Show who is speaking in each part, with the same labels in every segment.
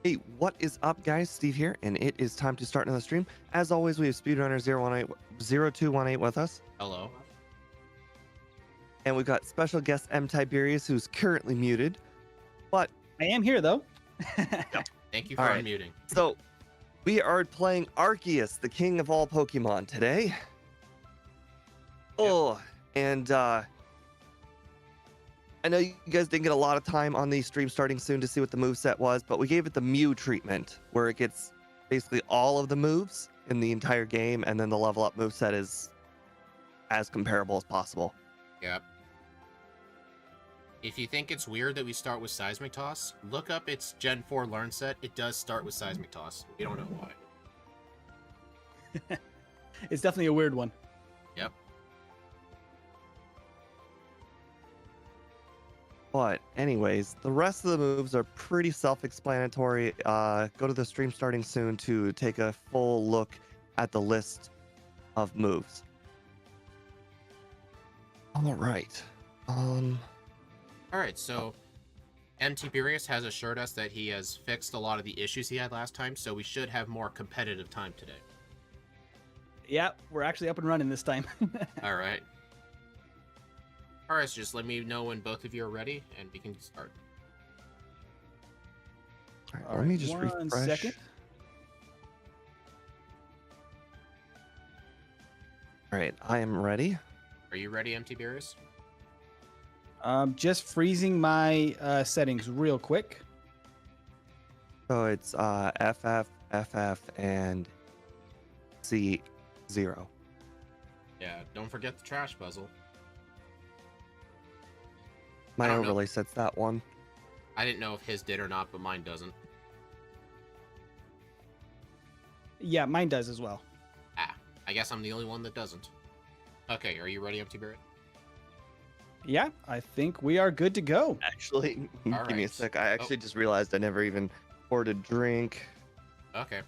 Speaker 1: Hey, what is up, guys? Steve here, and it is time to start another stream. As always, we have Speedrunner 0218 with us,
Speaker 2: Hello.
Speaker 1: and we've got special guest M. Tiberius, who's currently muted. But
Speaker 3: I am here though.
Speaker 2: Thank you for
Speaker 1: All right.
Speaker 2: unmuting.
Speaker 1: so we are playing Arceus, the king of all Pokemon, today. Oh, and I know you guys didn't get a lot of time on the stream starting soon to see what the moveset was, but we gave it the Mew treatment, where it gets basically all of the moves in the entire game, and then the level up moveset is as comparable as possible.
Speaker 2: Yep. If you think it's weird that we start with Seismic Toss, look up its Gen 4 Learn Set. It does start with Seismic Toss. We don't know why.
Speaker 3: It's definitely a weird one.
Speaker 2: Yep.
Speaker 1: But anyways, the rest of the moves are pretty self-explanatory. Go to the stream starting soon to take a full look at the list of moves. All right.
Speaker 2: Alright, so M. Tiberius has assured us that he has fixed a lot of the issues he had last time, so we should have more competitive time today.
Speaker 3: Yeah, we're actually up and running this time.
Speaker 2: Alright. Alright, so just let me know when both of you are ready, and we can start.
Speaker 1: All right, let me just
Speaker 3: one
Speaker 1: refresh.
Speaker 3: second.
Speaker 1: All right, I am ready.
Speaker 2: Are you ready, M. Tiberius?
Speaker 3: Just freezing my settings real quick.
Speaker 1: So it's FF, FF, and C0.
Speaker 2: Yeah, don't forget the trash puzzle.
Speaker 1: My
Speaker 2: I don't know.
Speaker 1: overlay sets that one.
Speaker 2: I didn't know if his did or not, but mine doesn't.
Speaker 3: Yeah, mine does as well.
Speaker 2: Ah, I guess I'm the only one that doesn't. Okay, are you ready, M. Tiberius?
Speaker 3: Yeah, I think we are good to go.
Speaker 1: Actually, give me a
Speaker 2: right.
Speaker 1: sec. I actually just realized I never even poured a drink.
Speaker 2: Okay.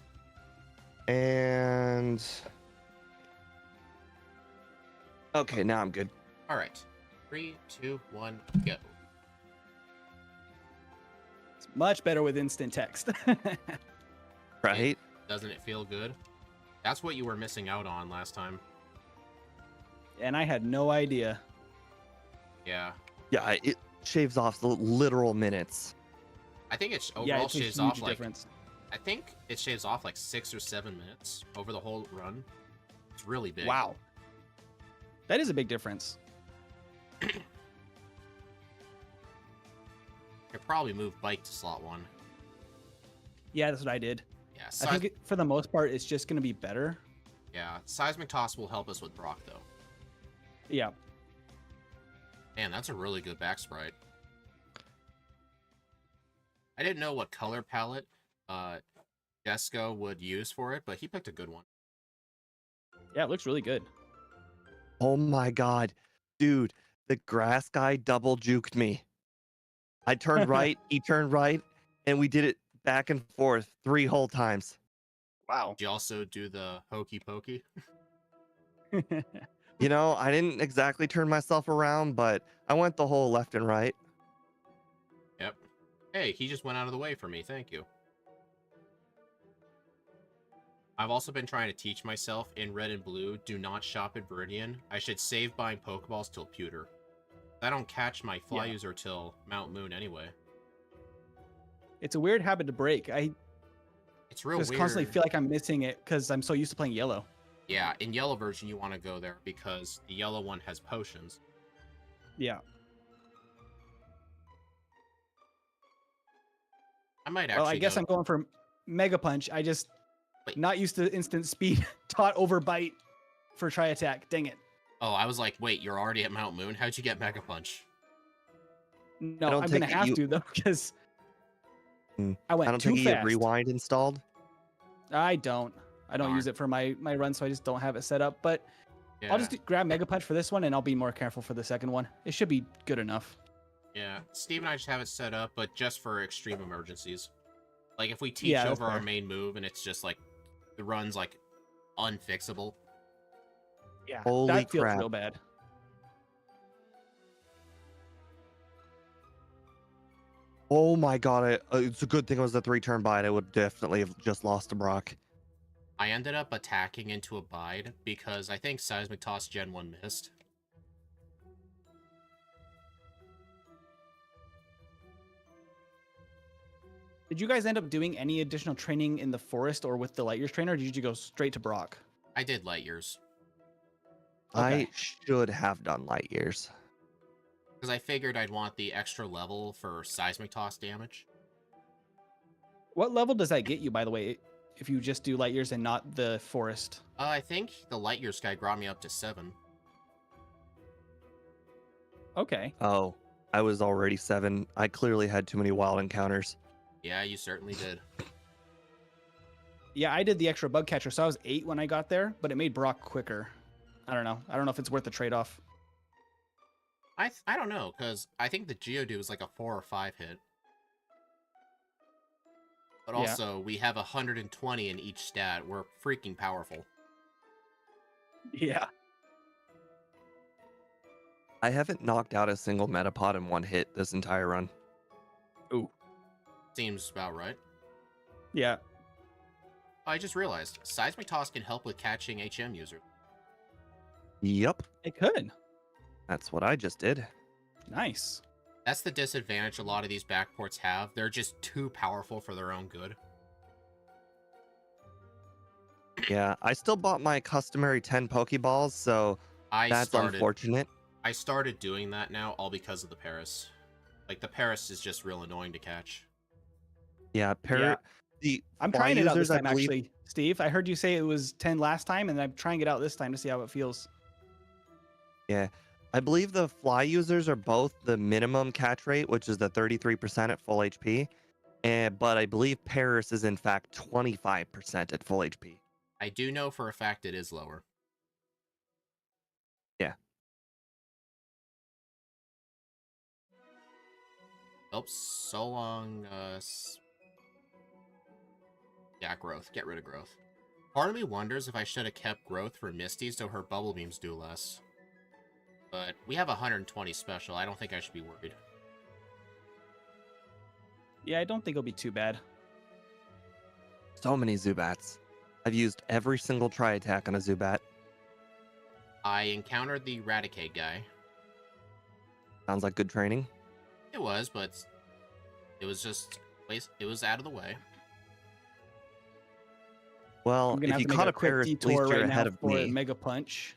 Speaker 1: And okay, now I'm good.
Speaker 2: Alright. 3, 2, 1, go.
Speaker 3: It's much better with instant text.
Speaker 1: Right?
Speaker 2: Doesn't it feel good? That's what you were missing out on last time.
Speaker 3: And I had no idea.
Speaker 2: Yeah.
Speaker 1: Yeah, it shaves off the literal minutes.
Speaker 2: I think it
Speaker 3: Yeah,
Speaker 2: overall
Speaker 3: it's a
Speaker 2: shaves
Speaker 3: huge
Speaker 2: off like
Speaker 3: difference.
Speaker 2: I think it shaves off like 6 or 7 minutes over the whole run. It's really big.
Speaker 3: Wow. That is a big difference.
Speaker 2: I probably move bike to slot 1.
Speaker 3: Yeah, that's what I did.
Speaker 2: Yeah.
Speaker 3: I think for the most part, it's just going to be better.
Speaker 2: Yeah. Seismic Toss will help us with Brock though.
Speaker 3: Yeah.
Speaker 2: Man, that's a really good back sprite. I didn't know what color palette Jesco would use for it, but he picked a good one.
Speaker 3: Yeah, it looks really good.
Speaker 1: Oh my god. Dude, the grass guy double juked me. I turned right, he turned right, and we did it back and forth 3 whole times.
Speaker 3: Wow.
Speaker 2: Did you also do the hokey pokey?
Speaker 1: You know, I didn't exactly turn myself around, but I went the whole left and right.
Speaker 2: Yep. Hey, he just went out of the way for me. Thank you. I've also been trying to teach myself in Red and Blue, do not shop at Viridian. I should save buying Pokeballs till Pewter. I don't catch my fly user till Mount Moon anyway.
Speaker 3: It's a weird habit to break. I
Speaker 2: It's real
Speaker 3: just
Speaker 2: weird.
Speaker 3: constantly feel like I'm missing it because I'm so used to playing yellow.
Speaker 2: Yeah, in yellow version you want to go there because the yellow one has potions.
Speaker 3: Yeah.
Speaker 2: I might actually
Speaker 3: Well, I guess
Speaker 2: go...
Speaker 3: I'm going for Mega Punch. I just
Speaker 2: Wait.
Speaker 3: not used to instant speed taught over bite for try attack. Dang it.
Speaker 2: Oh, I was like, wait, you're already at Mount Moon? How'd you get Mega Punch?
Speaker 3: No,
Speaker 1: don't
Speaker 3: I'm gonna
Speaker 1: take it
Speaker 3: have
Speaker 1: you-
Speaker 3: to though because
Speaker 1: Hmm.
Speaker 3: I went
Speaker 1: I don't
Speaker 3: too
Speaker 1: think you get
Speaker 3: fast.
Speaker 1: rewind installed.
Speaker 3: I don't
Speaker 2: Darn.
Speaker 3: use it for my run, so I just don't have it set up. But
Speaker 2: Yeah,
Speaker 3: I'll just grab Mega Punch for this one, and I'll be more careful for the second one. It should be good enough.
Speaker 2: yeah. Steve and I just have it set up, but just for extreme emergencies. Like if we teach
Speaker 3: Yeah, that's
Speaker 2: over our
Speaker 3: fair.
Speaker 2: main move and it's just like the run's like unfixable.
Speaker 3: Yeah,
Speaker 1: Holy
Speaker 3: that feels
Speaker 1: crap.
Speaker 3: real bad.
Speaker 1: Oh, Oh my god, it's a good thing it was a 3-turn bite. I would definitely have just lost to Brock.
Speaker 2: I ended up attacking into a bide because I think Seismic Toss Gen 1 missed.
Speaker 3: Did you guys end up doing any additional training in the forest or with the light years trainer, or did you go straight to Brock?
Speaker 2: I did light years.
Speaker 3: Okay.
Speaker 1: I should have done light years.
Speaker 2: Because I figured I'd want the extra level for Seismic Toss damage.
Speaker 3: What level does that get you, by the way, if you just do light years and not the forest?
Speaker 2: I think the light years guy brought me up to 7.
Speaker 3: Okay.
Speaker 1: Oh, I was already 7. I clearly had too many wild encounters.
Speaker 2: Yeah, you certainly did.
Speaker 3: Yeah, I did the extra bug catcher, so I was 8 when I got there, but it made Brock quicker. I don't know. I don't know if it's worth the trade-off.
Speaker 2: I don't know, because I think the Geodude is like a 4 or 5 hit. But
Speaker 3: Yeah.
Speaker 2: also, we have 120 in each stat. We're freaking powerful.
Speaker 3: Yeah.
Speaker 1: I haven't knocked out a single Metapod in one hit this entire run.
Speaker 3: Ooh.
Speaker 2: Seems about right.
Speaker 3: Yeah.
Speaker 2: I just realized, Seismic Toss can help with catching HM users.
Speaker 1: Yep,
Speaker 3: It could.
Speaker 1: that's what I just did.
Speaker 3: Nice.
Speaker 2: That's the disadvantage a lot of these backports have. They're just too powerful for their own good.
Speaker 1: Yeah, I still bought my customary 10 Pokeballs, so that's unfortunate.
Speaker 2: I started doing that now, all because of the Paris. Like, the Paris is just real annoying to catch.
Speaker 1: Yeah, the
Speaker 3: I'm
Speaker 1: fly
Speaker 3: trying it out this
Speaker 1: users, I
Speaker 3: time,
Speaker 1: believe-
Speaker 3: actually. Steve, I heard you say it was 10 last time, and I'm trying it out this time to see how it feels.
Speaker 1: Yeah, I believe the fly users are both the minimum catch rate, which is the 33% at full HP, but I believe Paris is in fact 25% at full HP.
Speaker 2: I do know for a fact it is lower.
Speaker 1: Yeah.
Speaker 2: Oh, so long, yeah, growth. Get rid of growth. Part of me wonders if I should have kept growth for Misty so her bubble beams do less. But we have 120 special. I don't think I should be worried.
Speaker 3: Yeah, I don't think it'll be too bad.
Speaker 1: So many Zubats. I've used every single tri-attack on a Zubat.
Speaker 2: I encountered the Raticate guy.
Speaker 1: Sounds like good training.
Speaker 2: It was, but it was just... It was out of the way.
Speaker 1: Well,
Speaker 3: I'm gonna
Speaker 1: if
Speaker 3: have
Speaker 1: you
Speaker 3: to make
Speaker 1: caught
Speaker 3: a
Speaker 1: a
Speaker 3: quick
Speaker 1: Paris, at
Speaker 3: detour
Speaker 1: least you're
Speaker 3: right
Speaker 1: ahead
Speaker 3: now
Speaker 1: of
Speaker 3: for
Speaker 1: me.
Speaker 3: Mega Punch.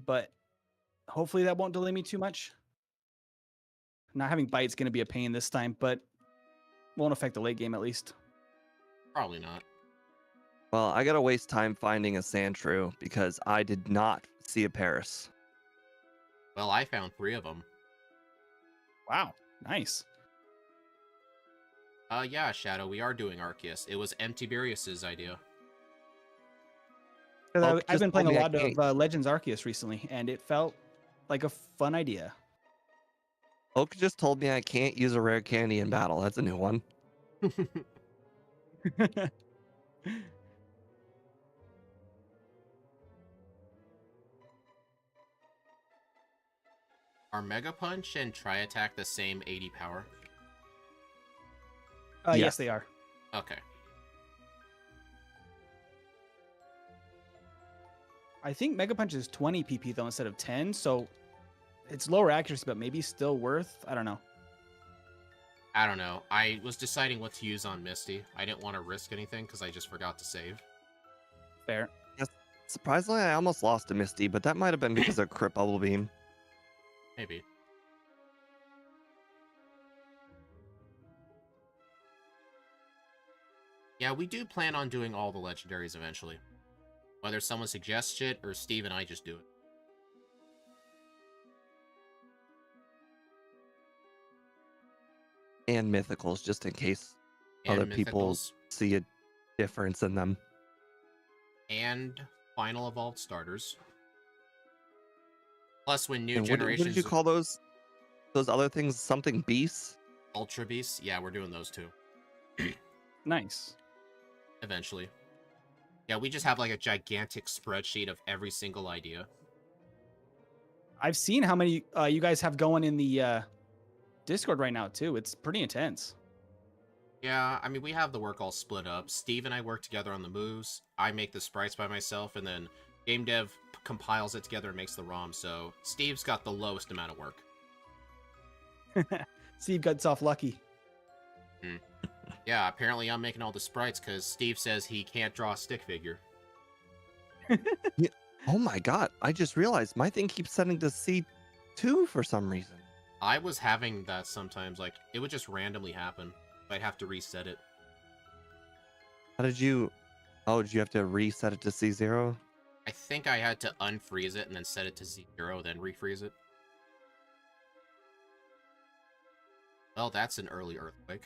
Speaker 3: But hopefully that won't delay me too much. Not having Bite's going to be a pain this time, but won't affect the late game at least.
Speaker 2: Probably not.
Speaker 1: Well, I gotta waste time finding a Sandshrew because I did not see a Paris.
Speaker 2: Well, I found 3 of them.
Speaker 3: Wow, nice.
Speaker 2: Yeah, Shadow, we are doing Arceus. It was Tiberius's idea.
Speaker 3: 'Cause
Speaker 1: Well,
Speaker 3: I've
Speaker 1: just
Speaker 3: been playing a
Speaker 1: told me I
Speaker 3: lot of Legends Arceus recently, and it felt like a fun idea.
Speaker 1: Oak just told me I can't use a rare candy in battle. That's a new one.
Speaker 2: Are Mega Punch and Tri-Attack the same 80 power?
Speaker 3: Yes,
Speaker 1: Yes.
Speaker 3: they are.
Speaker 2: Okay.
Speaker 3: I think Mega Punch is 20 PP though instead of 10, so it's lower accuracy, but maybe still worth. I don't know.
Speaker 2: I don't know. I was deciding what to use on Misty. I didn't want to risk anything because I just forgot to save.
Speaker 3: Fair.
Speaker 1: Surprisingly, I almost lost to Misty, but that might have been because of Crit Bubble Beam.
Speaker 2: Maybe. Yeah, we do plan on doing all the legendaries eventually. Whether someone suggests it or Steve and I just do it.
Speaker 1: And Mythicals, just in case
Speaker 2: And
Speaker 1: other people
Speaker 2: Mythicals,
Speaker 1: see a difference in them.
Speaker 2: and final evolved starters. Plus, when new
Speaker 1: And what
Speaker 2: generations
Speaker 1: did you call those? Those other things? Something beasts?
Speaker 2: Ultra Beasts, yeah, we're doing those too.
Speaker 3: Nice.
Speaker 2: Eventually. Yeah, we just have like a gigantic spreadsheet of every single idea.
Speaker 3: I've seen how many you guys have going in the Discord right now too. It's pretty intense.
Speaker 2: Yeah, I mean, we have the work all split up. Steve and I work together on the moves. I make the sprites by myself, and then game dev compiles it together and makes the ROM. So Steve's got the lowest amount of work.
Speaker 3: Steve got off lucky.
Speaker 2: Yeah, apparently I'm making all the sprites because Steve says he can't draw a stick figure.
Speaker 1: Yeah. Oh my god! I just realized my thing keeps setting to C2 for some reason.
Speaker 2: I was having that sometimes, like, it would just randomly happen. I'd have to reset it.
Speaker 1: How did you? Oh, did you have to reset it to C0?
Speaker 2: I think I had to unfreeze it and then set it to 0, then refreeze it. Well, that's an early earthquake.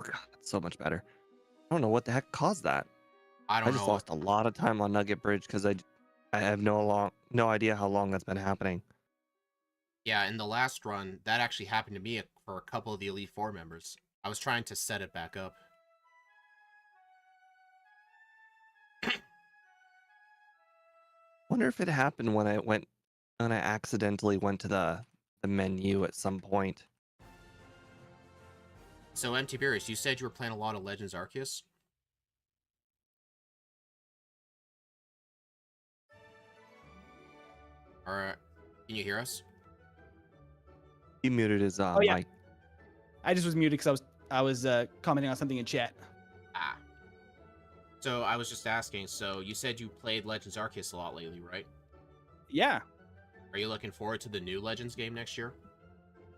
Speaker 1: Oh, god, that's so much better. I don't know what the heck caused that.
Speaker 2: I
Speaker 1: I
Speaker 2: don't
Speaker 1: just
Speaker 2: know.
Speaker 1: lost a lot of time on Nugget Bridge because I have no idea how long that's been happening.
Speaker 2: Yeah, in the last run, that actually happened to me for a couple of the Elite Four members. I was trying to set it back up.
Speaker 1: Wonder if it happened when I accidentally went to the menu at some point.
Speaker 2: So, MT Beerus, you said you were playing a lot of Legends Arceus? Alright, can you hear us?
Speaker 1: He muted his
Speaker 3: Oh, yeah.
Speaker 1: mic.
Speaker 3: I just was muted because I was commenting on something in chat.
Speaker 2: Ah. So, I was just asking, so you said you played Legends Arceus a lot lately, right?
Speaker 3: Yeah,
Speaker 2: Are you looking forward to the new Legends game next year?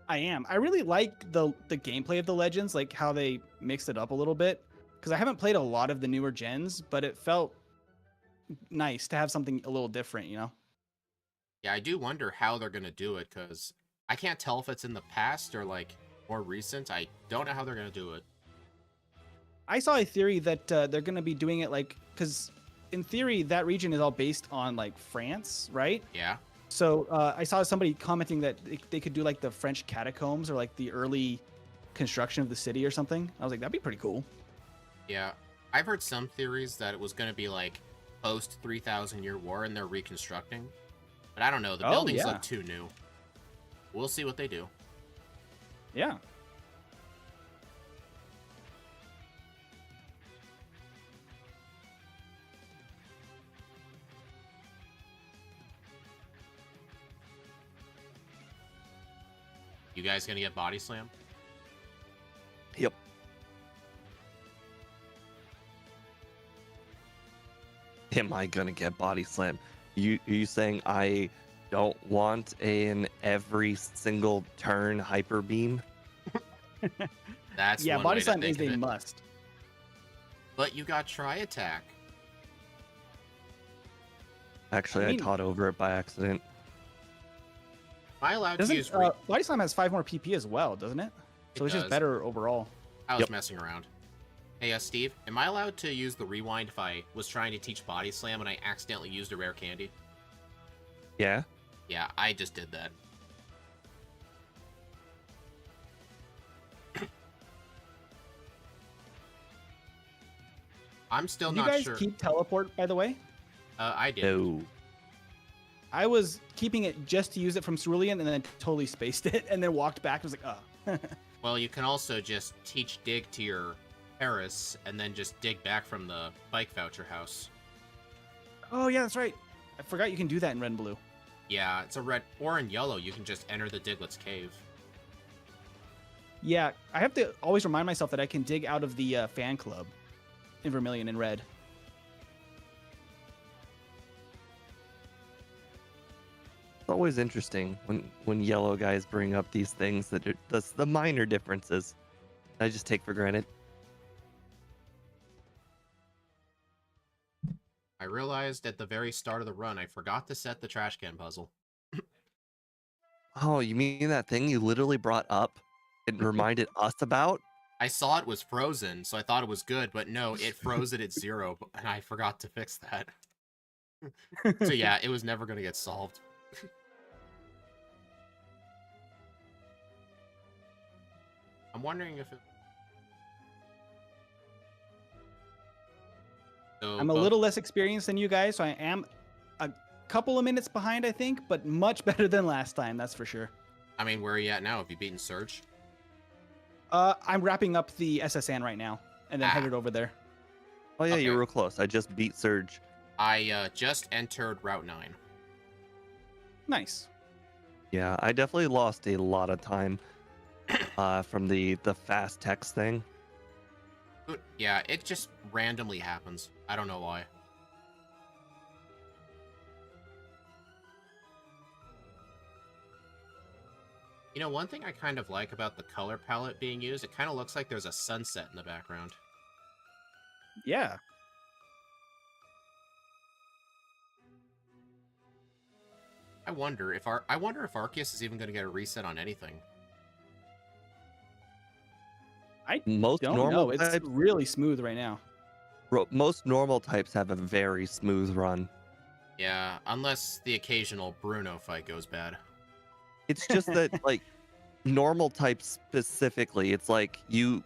Speaker 3: I am. I really like the gameplay of the Legends, like how they mixed it up a little bit. Because I haven't played a lot of the newer gens, but it felt nice to have something a little different, you know?
Speaker 2: Yeah, I do wonder how they're gonna do it, because I can't tell if it's in the past or, like, more recent. I don't know how they're gonna do it.
Speaker 3: I saw a theory that they're going to be doing it like, because in theory, that region is all based on like France, right?
Speaker 2: Yeah?
Speaker 3: So I saw somebody commenting that they could do like the French catacombs or like the early construction of the city or something. I was like, that'd be pretty cool.
Speaker 2: Yeah. I've heard some theories that it was gonna be, like, post 3,000 Year War and they're reconstructing. But I don't know, the
Speaker 3: Oh,
Speaker 2: buildings
Speaker 3: yeah.
Speaker 2: look too new. We'll see what they do.
Speaker 3: Yeah.
Speaker 2: You guys gonna get body slam?
Speaker 1: Yep. Am I gonna get body slam? You saying I don't want an every single turn hyper beam?
Speaker 2: That's
Speaker 3: Yeah,
Speaker 2: one
Speaker 3: body
Speaker 2: way to
Speaker 3: slam
Speaker 2: think
Speaker 3: is
Speaker 2: of
Speaker 3: a
Speaker 2: it.
Speaker 3: must.
Speaker 2: But you got try attack.
Speaker 1: Actually,
Speaker 3: I mean-
Speaker 1: I taught over it by accident.
Speaker 2: Am I allowed to
Speaker 3: Doesn't
Speaker 2: use
Speaker 3: body slam has 5 more PP as well, doesn't it? So
Speaker 2: It
Speaker 3: it's just
Speaker 2: does.
Speaker 3: better overall.
Speaker 2: I was
Speaker 1: Yep.
Speaker 2: messing around. Hey, Steve, am I allowed to use the rewind if I was trying to teach body slam and I accidentally used a rare candy?
Speaker 1: Yeah.
Speaker 2: Yeah, I just did that. I'm still
Speaker 3: Did you
Speaker 2: not
Speaker 3: guys
Speaker 2: sure.
Speaker 3: keep teleport, by the way?
Speaker 2: I did.
Speaker 1: No.
Speaker 3: I was keeping it just to use it from Cerulean and then totally spaced it and then walked back. I was like, oh.
Speaker 2: Well, you can also just teach dig to your Paris and then just dig back from the bike voucher house.
Speaker 3: Oh, yeah, that's right. I forgot you can do that in Red and Blue.
Speaker 2: Yeah, it's a red or in yellow. You can just enter the Diglett's cave.
Speaker 3: Yeah, I have to always remind myself that I can dig out of the fan club in Vermilion and Red.
Speaker 1: It's always interesting when yellow guys bring up these things that are the minor differences I just take for granted.
Speaker 2: I realized at the very start of the run I forgot to set the trash can puzzle.
Speaker 1: Oh, you mean that thing you literally brought up and reminded us about?
Speaker 2: I saw it was frozen, so I thought it was good, but no, it froze it at 0, and I forgot to fix that. So yeah, it was never going to get solved. I'm wondering if it... So
Speaker 3: I'm a
Speaker 2: both-
Speaker 3: little less experienced than you guys, so I am a couple of minutes behind, I think, but much better than last time, that's for sure.
Speaker 2: I mean, where are you at now? Have you beaten Surge?
Speaker 3: I'm wrapping up the SSN right now, and then headed over there.
Speaker 1: Oh yeah,
Speaker 2: Okay.
Speaker 1: you're real close. I just beat Surge.
Speaker 2: I just entered Route 9.
Speaker 3: Nice.
Speaker 1: Yeah, I definitely lost a lot of time from the fast text thing.
Speaker 2: Yeah, it just randomly happens. I don't know why. You know, one thing I kind of like about the color palette being used, it kind of looks like there's a sunset in the background.
Speaker 3: Yeah.
Speaker 2: I wonder if Arceus is even going to get a reset on anything.
Speaker 3: I
Speaker 1: Most
Speaker 3: don't
Speaker 1: normal
Speaker 3: know. It's
Speaker 1: types,
Speaker 3: really smooth right now.
Speaker 1: most normal types have a very smooth run.
Speaker 2: Yeah, unless the occasional Bruno fight goes bad.
Speaker 1: It's just that like normal types specifically, it's like you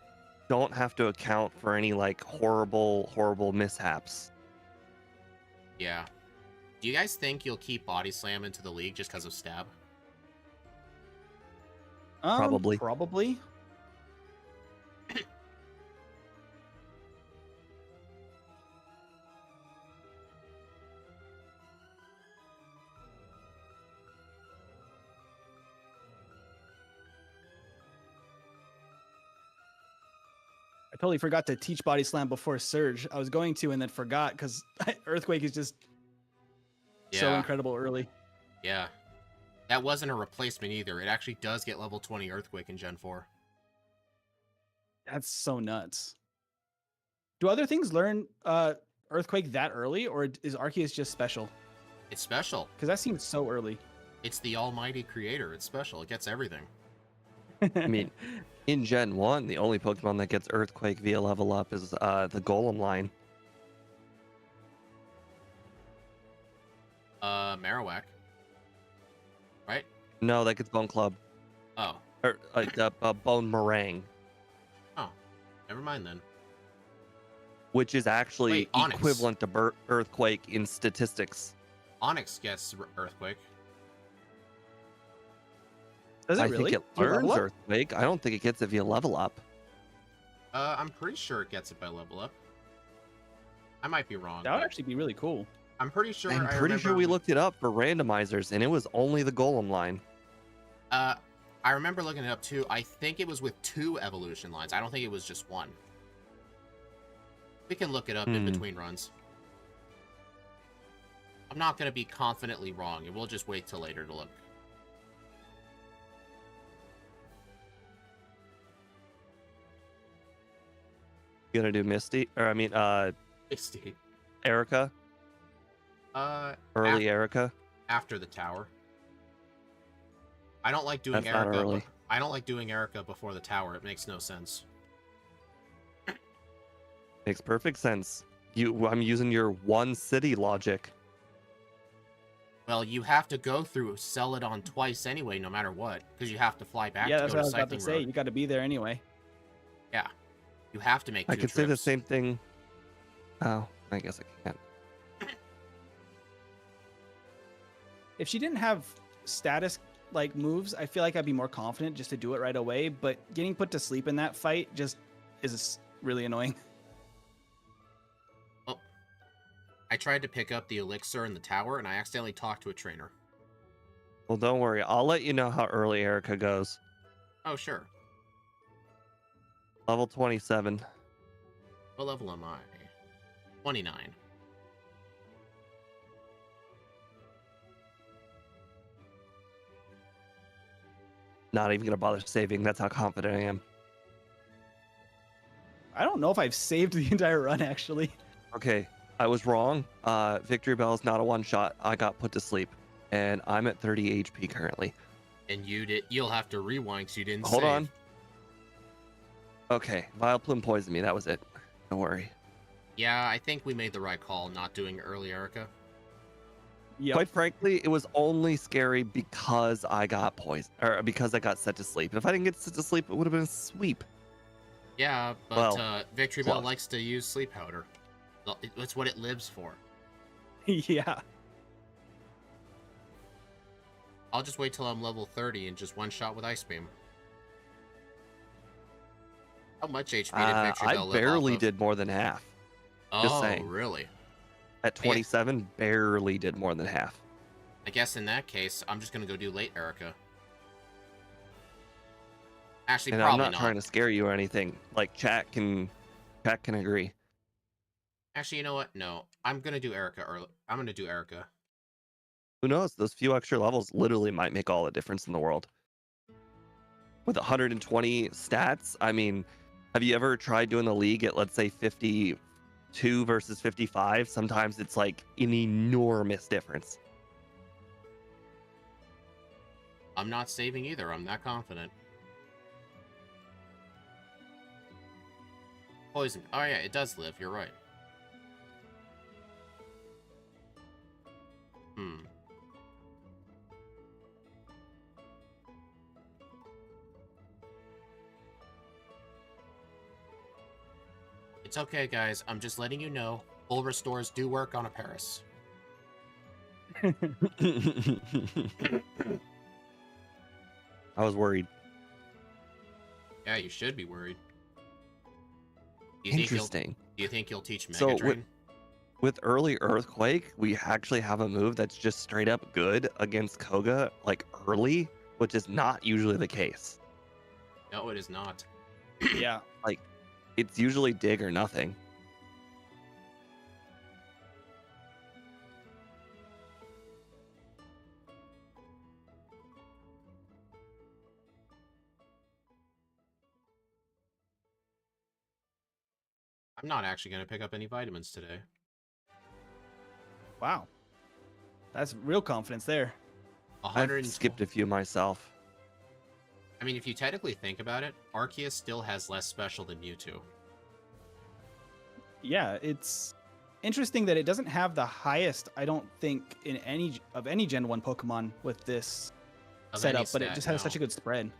Speaker 1: don't have to account for any like horrible mishaps.
Speaker 2: Yeah. Do you guys think you'll keep Body Slam into the league just because of Stab?
Speaker 1: Probably.
Speaker 3: Probably. I totally forgot to teach Body Slam before Surge. I was going to and then forgot because Earthquake is just so
Speaker 2: Yeah.
Speaker 3: incredible early.
Speaker 2: Yeah. That wasn't a replacement either. It actually does get level 20 Earthquake in Gen 4.
Speaker 3: That's so nuts. Do other things learn Earthquake that early, or is Arceus just special?
Speaker 2: It's special.
Speaker 3: Because that seems so early.
Speaker 2: It's the almighty creator. It's special. It gets everything.
Speaker 1: I mean, in Gen 1, the only Pokemon that gets Earthquake via level up is the Golem line.
Speaker 2: Marowak. Right?
Speaker 1: No, that gets Bone Club.
Speaker 2: Oh.
Speaker 1: Or Bone Meringue,
Speaker 2: Oh. Never mind then.
Speaker 1: which is actually
Speaker 2: Wait, Onyx.
Speaker 1: equivalent to Earthquake in statistics.
Speaker 2: Onyx gets Earthquake.
Speaker 3: Does it
Speaker 1: I
Speaker 3: really?
Speaker 1: think it
Speaker 3: Do you level
Speaker 1: learns
Speaker 3: up?
Speaker 1: Earthquake. I don't think it gets it via level up.
Speaker 2: I'm pretty sure it gets it by level up. I might be wrong.
Speaker 3: That would
Speaker 2: but
Speaker 3: actually be really cool.
Speaker 2: I'm pretty sure.
Speaker 1: I'm
Speaker 2: I
Speaker 1: pretty sure
Speaker 2: remember
Speaker 1: we looked it up for randomizers, and it was only the Golem line.
Speaker 2: I remember looking it up too. I think it was with 2 evolution lines. I don't think it was just 1. We can look it up in between runs. I'm not going to be confidently wrong, and we'll just wait till later to look.
Speaker 1: You gonna do Misty, or I mean,
Speaker 2: Misty.
Speaker 1: Erica, early Erica.
Speaker 2: After the tower. I don't like doing
Speaker 1: That's not
Speaker 2: Erica.
Speaker 1: early.
Speaker 2: I don't like doing Erica before the tower. It makes no sense.
Speaker 1: Makes perfect sense. I'm using your one city logic.
Speaker 2: Well, you have to go through Celadon twice anyway, no matter what, because you have to fly back
Speaker 3: Yeah,
Speaker 2: to
Speaker 3: that's
Speaker 2: go
Speaker 3: what I
Speaker 2: to
Speaker 3: was about to
Speaker 2: Cycling
Speaker 3: say.
Speaker 2: Road.
Speaker 3: You got to be there anyway.
Speaker 2: Yeah, you have to make 2
Speaker 1: I could say the
Speaker 2: trips.
Speaker 1: same thing. Oh, I guess I can't.
Speaker 3: If she didn't have status like moves, I feel like I'd be more confident just to do it right away. But getting put to sleep in that fight just is really annoying.
Speaker 2: Oh, I tried to pick up the elixir in the tower, and I accidentally talked to a trainer.
Speaker 1: Well, don't worry. I'll let you know how early Erica goes.
Speaker 2: Oh, sure.
Speaker 1: Level 27.
Speaker 2: What level am I? 29.
Speaker 1: Not even gonna bother saving. That's how confident I am.
Speaker 3: I don't know if I've saved the entire run actually.
Speaker 1: Okay, I was wrong. Victory Bell is not a one-shot. I got put to sleep, and I'm at 30 HP currently.
Speaker 2: And you'll have to rewind because you didn't
Speaker 1: Hold
Speaker 2: save.
Speaker 1: on. Okay, Vile Plume poisoned me. That was it. Don't worry.
Speaker 2: Yeah, I think we made the right call not doing early Erica.
Speaker 3: Yep.
Speaker 1: Quite frankly, it was only scary because I got poisoned, or because I got set to sleep. If I didn't get set to sleep, it would have been a sweep.
Speaker 2: Yeah, but
Speaker 1: Well,
Speaker 2: Victory Bell
Speaker 1: close.
Speaker 2: likes to use sleep powder. It's what it lives for.
Speaker 3: Yeah.
Speaker 2: I'll just wait till I'm level 30 and just one shot with Ice Beam. How much HP did Victor
Speaker 1: I
Speaker 2: Bell live off
Speaker 1: barely
Speaker 2: of?
Speaker 1: did more than half. Just
Speaker 2: Oh,
Speaker 1: saying.
Speaker 2: really?
Speaker 1: At 27, barely did more than half.
Speaker 2: I guess in that case, I'm just gonna go do late Erica. Actually,
Speaker 1: And
Speaker 2: probably
Speaker 1: I'm not trying to scare you or anything. Like chat can agree.
Speaker 2: Actually, you know what? No, I'm gonna do Erica early. I'm gonna do Erica.
Speaker 1: Who knows? Those few extra levels literally might make all the difference in the world. With 120 stats, I mean, have you ever tried doing the league at, let's say, 52 versus 55? Sometimes it's like an enormous difference.
Speaker 2: I'm not saving either. I'm that confident. Poison. Oh yeah, it does live. You're right. It's okay, guys. I'm just letting you know. Full restores do work on a Paris.
Speaker 1: I was worried.
Speaker 2: Yeah, you should be worried.
Speaker 1: Interesting.
Speaker 2: Do you think you'll teach Mega
Speaker 1: So
Speaker 2: Drain?
Speaker 1: with early Earthquake, we actually have a move that's just straight up good against Koga, like early, which is not usually the case.
Speaker 2: No, it is not.
Speaker 3: Yeah.
Speaker 1: Like, it's usually dig or nothing.
Speaker 2: I'm not actually going to pick up any vitamins today.
Speaker 3: Wow. That's real confidence there.
Speaker 1: I've skipped a few myself.
Speaker 2: I mean, if you technically think about it, Arceus still has less special than Mewtwo.
Speaker 3: Yeah, it's interesting that it doesn't have the highest, I don't think, in any Gen 1 Pokemon with this
Speaker 2: Of
Speaker 3: setup,
Speaker 2: any
Speaker 3: but it
Speaker 2: stat,
Speaker 3: just has
Speaker 2: no.
Speaker 3: such a good spread.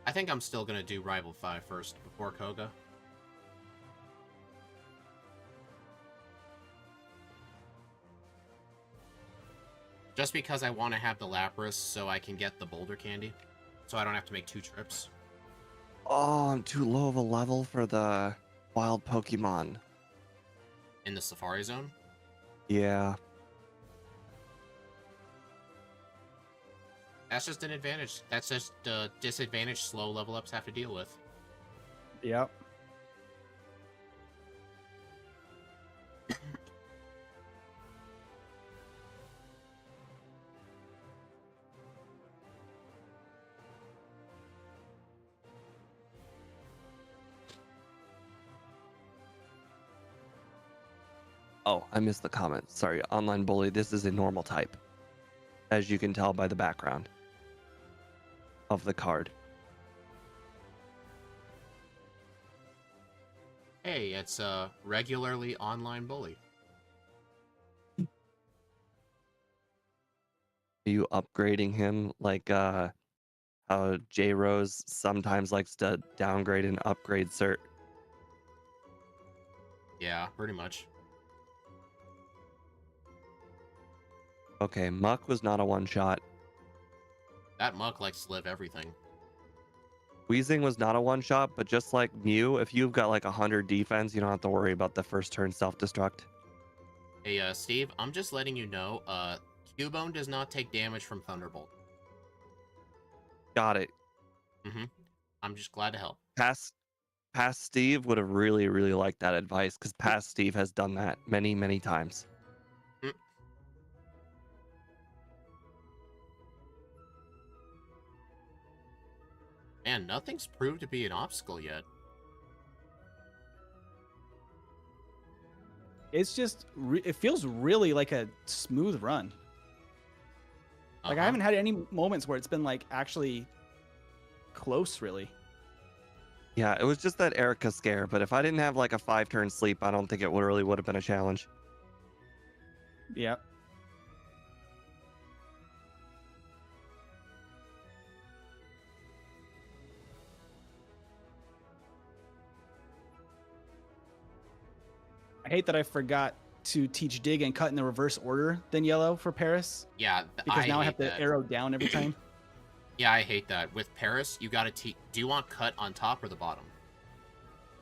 Speaker 2: I think I'm still going to do Rival 5 first before Koga. Just because I want to have the Lapras so I can get the Boulder Candy. So I don't have to make 2 trips.
Speaker 1: Oh, I'm too low of a level for the wild Pokemon.
Speaker 2: In the Safari Zone?
Speaker 1: Yeah.
Speaker 2: That's just an advantage. That's just a disadvantage slow level ups have to deal with.
Speaker 3: Yep.
Speaker 1: Oh, I missed the comment. Sorry, online bully. This is a normal type, as you can tell by the background of the card.
Speaker 2: Hey, it's a regularly online bully.
Speaker 1: Are you upgrading him like how J Rose sometimes likes to downgrade and upgrade cert?
Speaker 2: Yeah, pretty much.
Speaker 1: Okay, Muck was not a one-shot.
Speaker 2: That Muck likes to live everything.
Speaker 1: Weezing was not a one-shot, but just like Mew, if you've got like 100 defense, you don't have to worry about the first turn self-destruct.
Speaker 2: Hey, Steve, I'm just letting you know, Cubone does not take damage from Thunderbolt.
Speaker 1: Got it.
Speaker 2: I'm just glad to help.
Speaker 1: Past Steve would have really, really liked that advice, because past Steve has done that many, many times.
Speaker 2: Man, nothing's proved to be an obstacle yet.
Speaker 3: It's just, it feels really like a smooth run. Like, I haven't had any moments where it's been, like, actually close, really.
Speaker 1: Yeah, it was just that Erica scare, but if I didn't have like a 5-turn sleep, I don't think it really would have been a challenge.
Speaker 3: Yeah. hate that I forgot to teach dig and cut in the reverse order than yellow for Paris.
Speaker 2: Yeah,
Speaker 3: Because now I have
Speaker 2: hate
Speaker 3: to
Speaker 2: that.
Speaker 3: arrow down every time.
Speaker 2: Yeah, I hate that. With Paris, you gotta teach. Do you want cut on top or the bottom?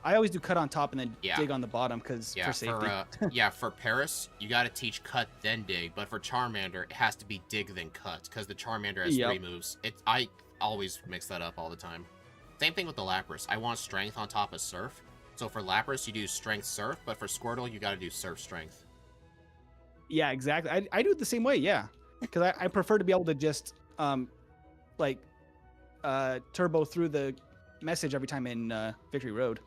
Speaker 3: I always do cut on top and then
Speaker 2: Yeah.
Speaker 3: dig on the bottom because for safety.
Speaker 2: For Paris, you gotta teach cut then dig. But for Charmander, it has to be dig then cut because the Charmander has 3 moves. I always mix that up all the time. Same thing with the Lapras. I want strength on top of surf. So for Lapras, you do strength surf, but for Squirtle, you gotta do surf strength.
Speaker 3: Yeah, exactly. I do it the same way, yeah. Because I prefer to be able to just turbo through the message every time in Victory Road.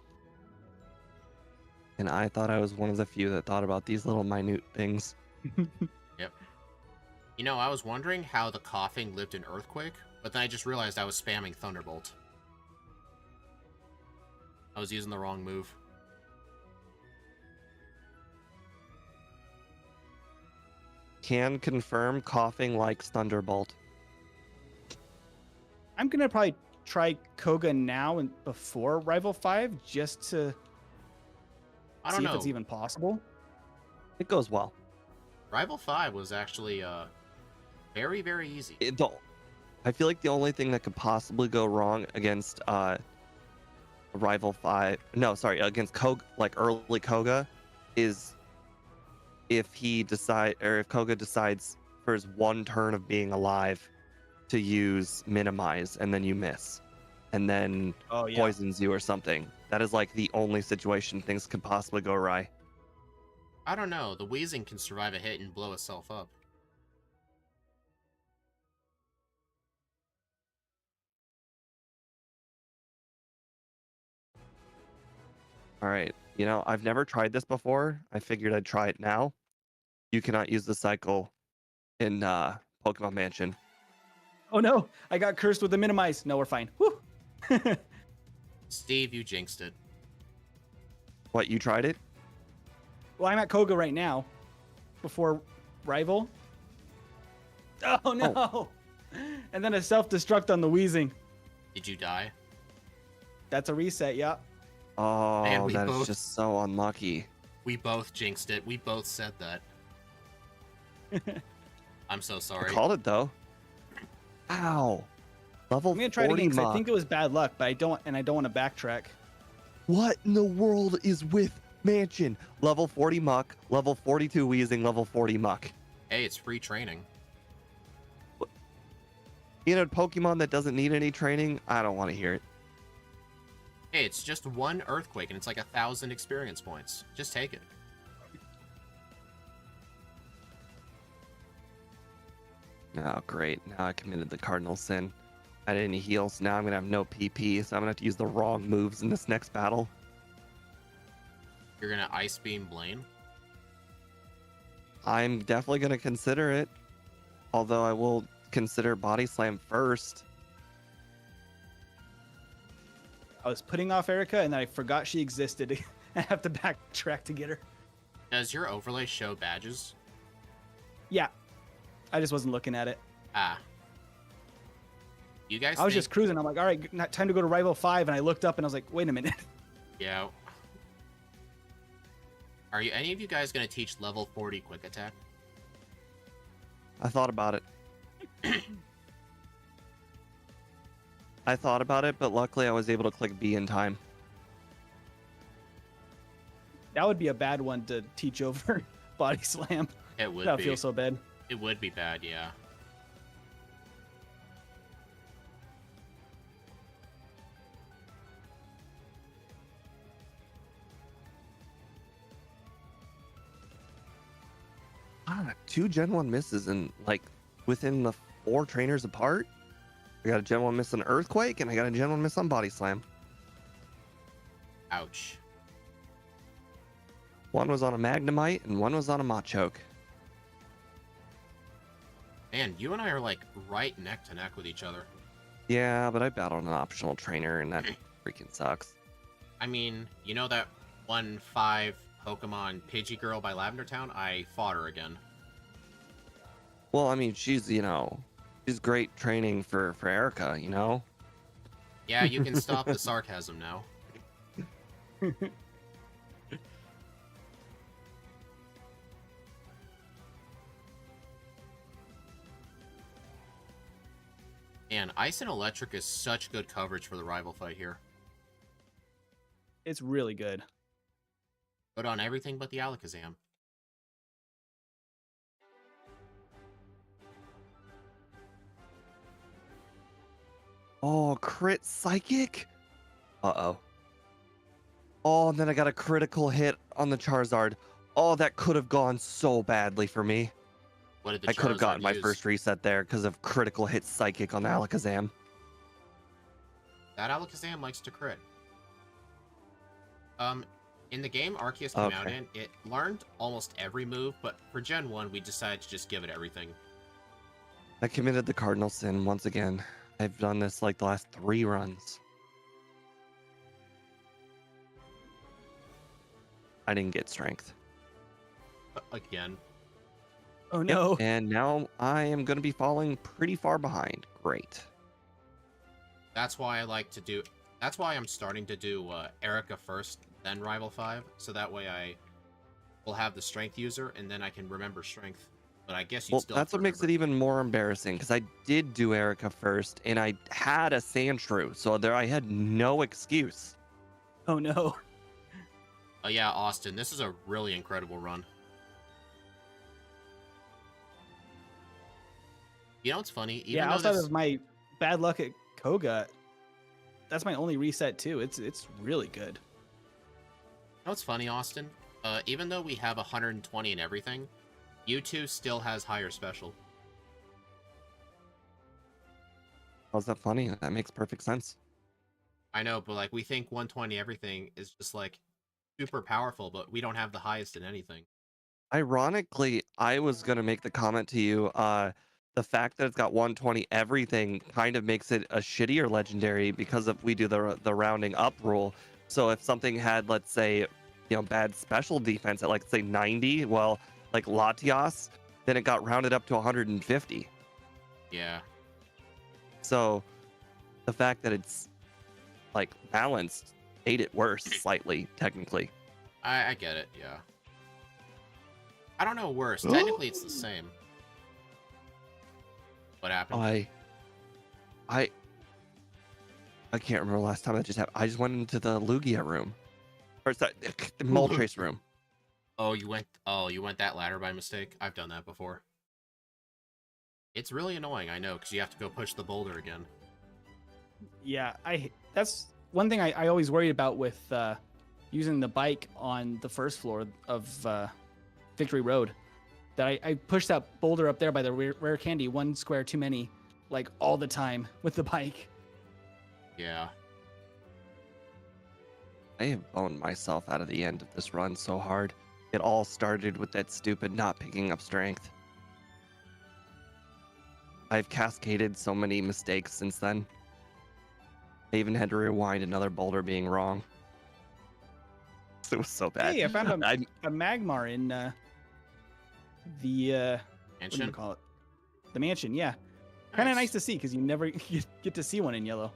Speaker 1: And I thought I was one of the few that thought about these little minute things.
Speaker 2: Yep. You know, I was wondering how the coughing lived in Earthquake, but then I just realized I was spamming Thunderbolt. I was using the wrong move.
Speaker 1: Can confirm coughing likes Thunderbolt.
Speaker 3: I'm gonna probably try Koga now and before Rival 5 just to see if it's even possible.
Speaker 1: It goes well.
Speaker 2: Rival 5 was actually very, very easy.
Speaker 1: I feel like the only thing that could possibly go wrong against Rival 5, against Koga, like early Koga, is if Koga decides for his one turn of being alive to use minimize and then you miss and then poisons you or something. That is like the only situation things could possibly go awry.
Speaker 2: I don't know. The Weezing can survive a hit and blow itself up.
Speaker 1: All right. You know, I've never tried this before. I figured I'd try it now. You cannot use the cycle in Pokemon Mansion.
Speaker 3: Oh no, I got cursed with the minimize. No, we're fine. Woo!
Speaker 2: Steve, you jinxed it.
Speaker 1: What, you tried it?
Speaker 3: Well, I'm at Koga right now. Before Rival. Oh no! Oh. And then a self-destruct on the Weezing.
Speaker 2: Did you die?
Speaker 3: That's a reset, yeah.
Speaker 1: Oh, that is just so unlucky.
Speaker 2: We both jinxed it. We both said that. I'm so sorry.
Speaker 1: I called it though. Ow. Level 40
Speaker 3: I'm gonna try it again because
Speaker 1: muck.
Speaker 3: I think it was bad luck, but I don't want to backtrack.
Speaker 1: What in the world is with Mansion? Level 40 muck, level 42 Weezing, level 40 muck.
Speaker 2: Hey, it's free training.
Speaker 1: You know, Pokemon that doesn't need any training, I don't want to hear it.
Speaker 2: Hey, it's just one Earthquake and it's like 1,000 experience points. Just take it.
Speaker 1: Oh, great. Now I committed the cardinal sin. I didn't heal, so now I'm going to have no PP, so I'm going to have to use the wrong moves in this next battle.
Speaker 2: You're going to Ice Beam Blaine?
Speaker 1: I'm definitely going to consider it. Although I will consider Body Slam first.
Speaker 3: I was putting off Erica and then I forgot she existed. I have to backtrack to get her.
Speaker 2: Does your overlay show badges?
Speaker 3: Yeah. I just wasn't looking at it.
Speaker 2: Ah. You guys
Speaker 3: I was just cruising. I'm like, all right, time to go to Rival 5. And I looked up and I was like, wait a minute.
Speaker 2: Yeah. Are any of you guys going to teach level 40 Quick Attack?
Speaker 1: I thought about it. I thought about it, but luckily I was able to click B in time.
Speaker 3: That would be a bad one to teach over Body Slam.
Speaker 2: It would
Speaker 3: That
Speaker 2: be.
Speaker 3: would feel so bad.
Speaker 2: It would be bad, yeah.
Speaker 1: Two Gen 1 misses and like within the 4 trainers apart. I got a Gen 1 miss on Earthquake and I got a Gen 1 miss on Body Slam.
Speaker 2: Ouch.
Speaker 1: One was on a Magnemite and one was on a Machoke.
Speaker 2: Man, you and I are like right neck to neck with each other.
Speaker 1: Yeah, but I battled an optional trainer and that freaking sucks.
Speaker 2: I mean, you know that 1-5 Pokemon Pidgey Girl by Lavender Town? I fought her again.
Speaker 1: Well, I mean, she's great training for Erica, you know?
Speaker 2: Yeah, you can stop the sarcasm now. And Ice and Electric is such good coverage for the rival fight here.
Speaker 3: It's really good.
Speaker 2: But on everything but the Alakazam.
Speaker 1: Oh, crit psychic? Uh-oh. Oh, and then I got a critical hit on the Charizard. Oh, that could have gone so badly for me.
Speaker 2: What did the
Speaker 1: I could have
Speaker 2: Charizard
Speaker 1: gotten my
Speaker 2: use?
Speaker 1: first reset there because of critical hit psychic on the Alakazam.
Speaker 2: That Alakazam likes to crit. In the game Arceus came out in, it learned almost every move, but for Gen 1, we decided to just give it everything.
Speaker 1: I committed the cardinal sin once again. I've done this like the last 3 runs. I didn't get strength.
Speaker 2: Again.
Speaker 3: Oh no.
Speaker 1: And now I am going to be falling pretty far behind. Great.
Speaker 2: That's why I like to do... That's why I'm starting to do Erica first, then Rival 5, so that way I will have the strength user, and then I can remember strength. But I guess you still have
Speaker 1: that's
Speaker 2: to
Speaker 1: what makes it
Speaker 2: remember.
Speaker 1: even more embarrassing, because I did do Erica first, and I had a Sandshrew, so there I had no excuse.
Speaker 3: Oh no.
Speaker 2: Oh yeah, Austin, this is a really incredible run. You know what's funny? Even though
Speaker 3: outside
Speaker 2: this...
Speaker 3: of my bad luck at Koga, that's my only reset too. It's really good.
Speaker 2: You know what's funny, Austin? Even though we have 120 and everything, U2 still has higher special.
Speaker 1: How's that funny? That makes perfect sense.
Speaker 2: I know, but like we think 120 everything is just like super powerful, but we don't have the highest in anything.
Speaker 1: Ironically, I was going to make the comment to you, the fact that it's got 120 everything kind of makes it a shittier legendary because if we do the rounding up rule. So if something had, let's say, bad special defense at like say 90, well, like Latias, then it got rounded up to 150.
Speaker 2: Yeah.
Speaker 1: So the fact that it's like balanced made it worse slightly, technically.
Speaker 2: I get it, yeah. I don't know worse. Technically it's the same. What happened?
Speaker 1: I can't remember last time that just happened. I just went into the Lugia room. Or sorry, the Moltres room.
Speaker 2: Oh, you went that ladder by mistake? I've done that before. It's really annoying, I know, because you have to go push the boulder again.
Speaker 3: Yeah, that's one thing I always worried about with using the bike on the first floor of Victory Road. That I pushed that boulder up there by the rare candy 1 square too many, like all the time with the bike.
Speaker 2: Yeah.
Speaker 1: I have boned myself out of the end of this run so hard. It all started with that stupid not picking up strength. I've cascaded so many mistakes since then. I even had to rewind another boulder being wrong. It was so bad.
Speaker 3: Hey, I found a Magmar in the what do you
Speaker 2: Mansion?
Speaker 3: call it? The mansion, yeah. Kind of nice to see because you never get to see one in yellow.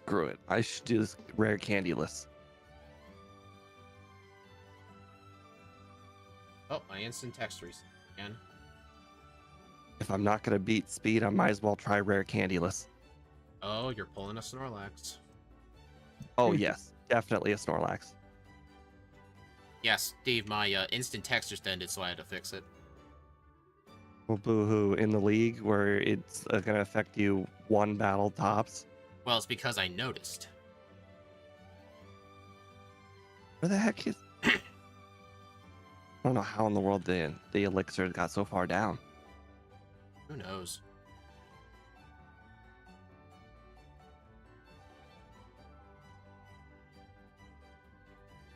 Speaker 1: Screw it. I should do this rare candyless.
Speaker 2: Oh, my instant text reset again.
Speaker 1: If I'm not going to beat speed, I might as well try rare candyless.
Speaker 2: Oh, you're pulling a Snorlax.
Speaker 1: Oh, yes. Definitely a Snorlax.
Speaker 2: Yes, Steve, my instant text just ended, so I had to fix it.
Speaker 1: Well, boo-hoo. In the league where it's going to affect you 1 battle tops.
Speaker 2: Well, it's because I noticed.
Speaker 1: Where the heck is... I don't know how in the world the elixir got so far down.
Speaker 2: Who knows?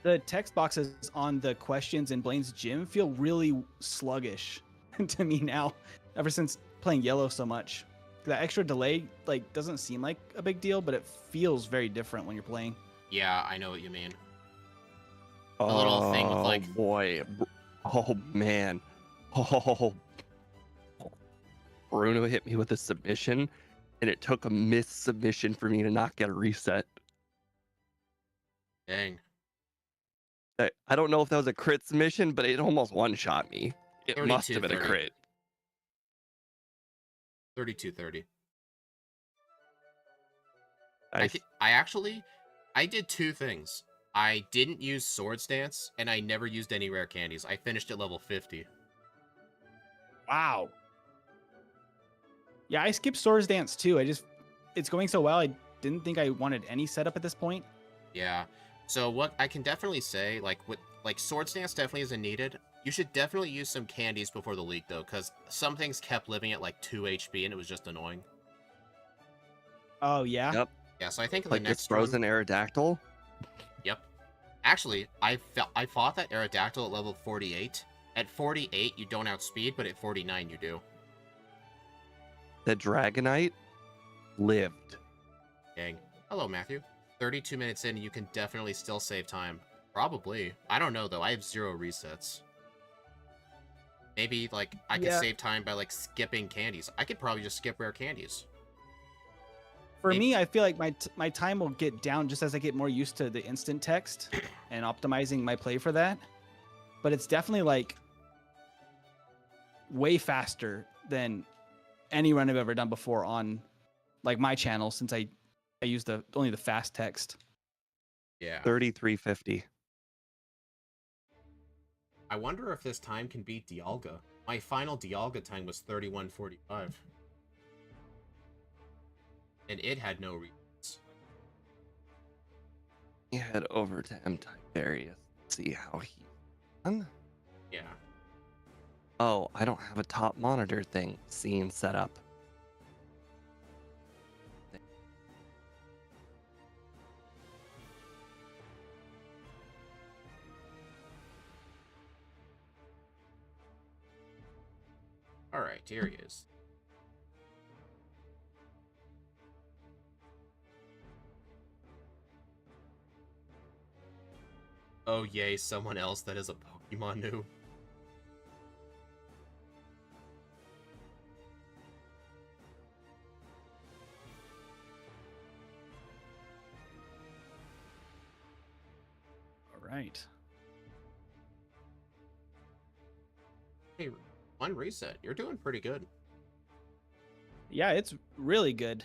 Speaker 3: The text boxes on the questions in Blaine's gym feel really sluggish to me now, ever since playing yellow so much. That extra delay doesn't seem like a big deal, but it feels very different when you're playing.
Speaker 2: Yeah, I know what you mean.
Speaker 1: A
Speaker 2: little thing with, like...
Speaker 1: Oh, boy. Oh, man. Oh. Bruno hit me with a submission, and it took a missed submission for me to not get a reset.
Speaker 2: Dang.
Speaker 1: I don't know if that was a crit submission, but it almost one-shot me. It must have been a
Speaker 2: 32-30.
Speaker 1: crit.
Speaker 2: 32-30.
Speaker 1: Nice.
Speaker 2: I did two things. I didn't use Swords Dance, and I never used any rare candies. I finished at level 50.
Speaker 3: Wow. Yeah, I skipped Swords Dance too. It's going so well. I didn't think I wanted any setup at this point.
Speaker 2: Yeah. So what I can definitely say, Swords Dance definitely isn't needed. You should definitely use some candies before the leak, though, because some things kept living at like 2 HP, and it was just annoying.
Speaker 3: Oh yeah.
Speaker 1: Yep.
Speaker 2: Yeah, so I think in
Speaker 1: Like
Speaker 2: the
Speaker 1: this
Speaker 2: next
Speaker 1: frozen
Speaker 2: one...
Speaker 1: Aerodactyl.
Speaker 2: Yep. Actually, I fought that Aerodactyl at level 48. At 48, you don't outspeed, but at 49, you do.
Speaker 1: The Dragonite lived.
Speaker 2: Dang. Hello, Matthew. 32 minutes in, you can definitely still save time. Probably. I don't know, though. I have 0 resets. Maybe, like, I could save time by, like, skipping candies. I could probably just skip rare candies.
Speaker 3: For me, I feel like my time will get down just as I get more used to the instant text and optimizing my play for that. But it's definitely, like, way faster than any run I've ever done before on, like, my channel, since I use only the fast text.
Speaker 2: Yeah.
Speaker 1: 3350.
Speaker 2: I wonder if this time can beat Dialga. My final Dialga time was 31:45. And it had no reasons.
Speaker 1: You head over to Tiberius. See how he's done.
Speaker 2: Yeah.
Speaker 1: Oh, I don't have a top monitor thing scene set up.
Speaker 2: Alright, here he is. Oh yay, someone else that is a Pokemon noob.
Speaker 3: Alright.
Speaker 2: Hey, 1 reset. You're doing pretty good.
Speaker 3: Yeah, it's really good.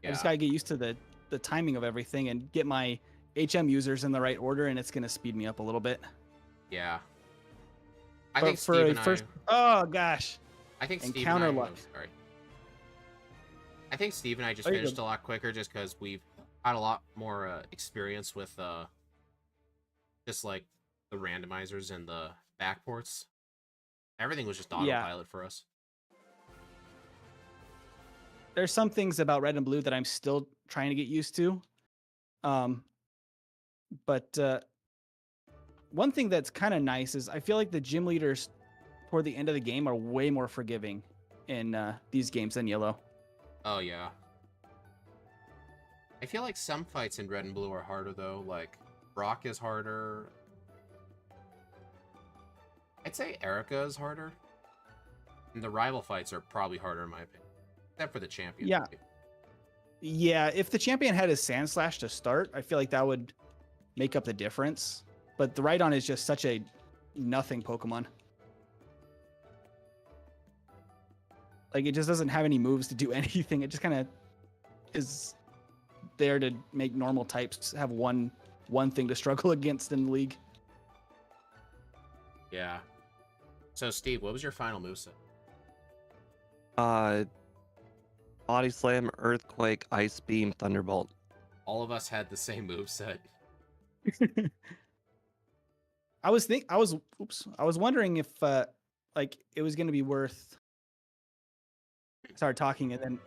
Speaker 2: Yeah.
Speaker 3: I just gotta get used to the timing of everything and get my HM users in the right order, and it's gonna speed me up a little bit.
Speaker 2: Yeah. I
Speaker 3: But
Speaker 2: think
Speaker 3: for
Speaker 2: Steve
Speaker 3: a
Speaker 2: and
Speaker 3: first, oh gosh,
Speaker 2: I think Steve
Speaker 3: encounter
Speaker 2: and I,
Speaker 3: luck.
Speaker 2: oh, sorry. I think Steve and I just
Speaker 3: Oh, you're
Speaker 2: finished
Speaker 3: good.
Speaker 2: a lot quicker just because we've had a lot more experience with just like the randomizers and the backports. Everything was just autopilot for us.
Speaker 3: There's some things about red and blue that I'm still trying to get used to. But one thing that's kind of nice is I feel like the gym leaders toward the end of the game are way more forgiving in these games than yellow.
Speaker 2: Oh yeah. I feel like some fights in red and blue are harder though. Like Brock is harder. I'd say Erica is harder. And the rival fights are probably harder in my opinion. Except for the champion.
Speaker 3: Yeah. Yeah, if the champion had his Sand Slash to start, I feel like that would make up the difference. But the Rhydon is just such a nothing Pokemon. Like, it just doesn't have any moves to do anything. It just kind of is there to make normal types have one thing to struggle against in the league.
Speaker 2: Yeah. So Steve, what was your final moveset?
Speaker 1: Body Slam, Earthquake, Ice Beam, Thunderbolt.
Speaker 2: All of us had the same moveset.
Speaker 3: I was wondering if like it was going to be worth. I started talking and then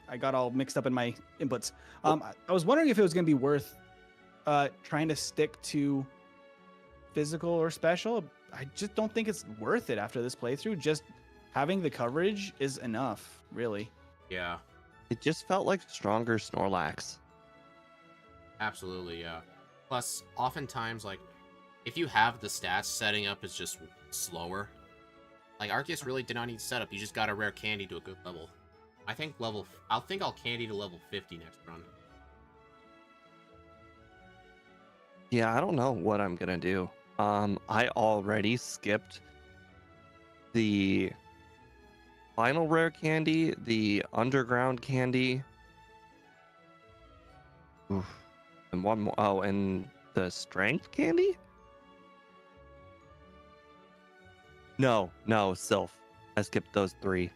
Speaker 3: I got all mixed up in my inputs. I was wondering if it was going to be worth trying to stick to physical or special. I just don't think it's worth it after this playthrough. Just having the coverage is enough, really.
Speaker 2: Yeah.
Speaker 1: It just felt like stronger Snorlax.
Speaker 2: Absolutely, yeah. Plus, oftentimes, like, if you have the stats, setting up is just slower. Like, Arceus really did not need setup. You just got a rare candy to a good level. I think I'll candy to level 50 next run.
Speaker 1: Yeah, I don't know what I'm gonna do. I already skipped the final rare candy, the underground candy, Oof. And one more. Oh, and the strength candy? No, Sylph. I skipped those 3.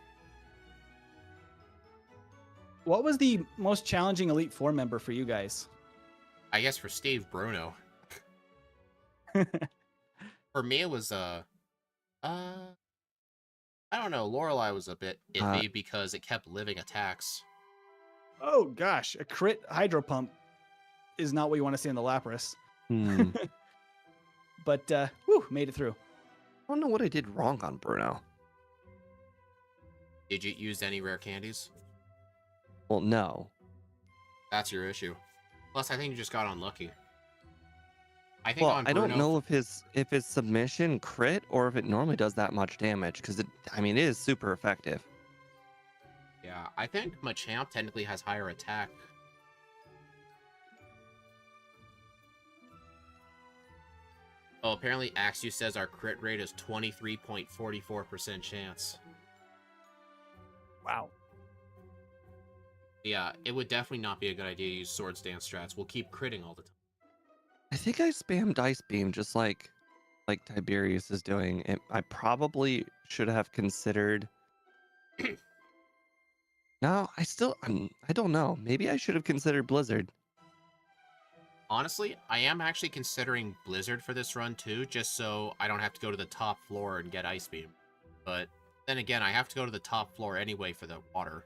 Speaker 3: What was the most challenging Elite Four member for you guys?
Speaker 2: I guess for Steve, Bruno. For me, it was I don't know. Lorelei was a bit iffy because it kept living attacks.
Speaker 3: Oh gosh, a crit hydro pump is not what you want to see in the Lapras. But whew, made it through.
Speaker 1: I don't know what I did wrong on Bruno.
Speaker 2: Did you use any rare candies?
Speaker 1: Well, no.
Speaker 2: That's your issue. Plus, I think you just got unlucky. I think
Speaker 1: Well,
Speaker 2: on
Speaker 1: I
Speaker 2: Bruno,
Speaker 1: don't know if his submission crit or if it normally does that much damage because it is super effective.
Speaker 2: Yeah, I think Machamp technically has higher attack. Oh, apparently Arceus says our crit rate is 23.44% chance.
Speaker 3: Wow.
Speaker 2: Yeah, it would definitely not be a good idea to use Swords Dance strats. We'll keep critting all the time.
Speaker 1: I think I spammed Ice Beam just like Tiberius is doing. I probably should have considered. No, I don't know. Maybe I should have considered Blizzard.
Speaker 2: Honestly, I am actually considering Blizzard for this run too, just so I don't have to go to the top floor and get Ice Beam. But then again, I have to go to the top floor anyway for the water.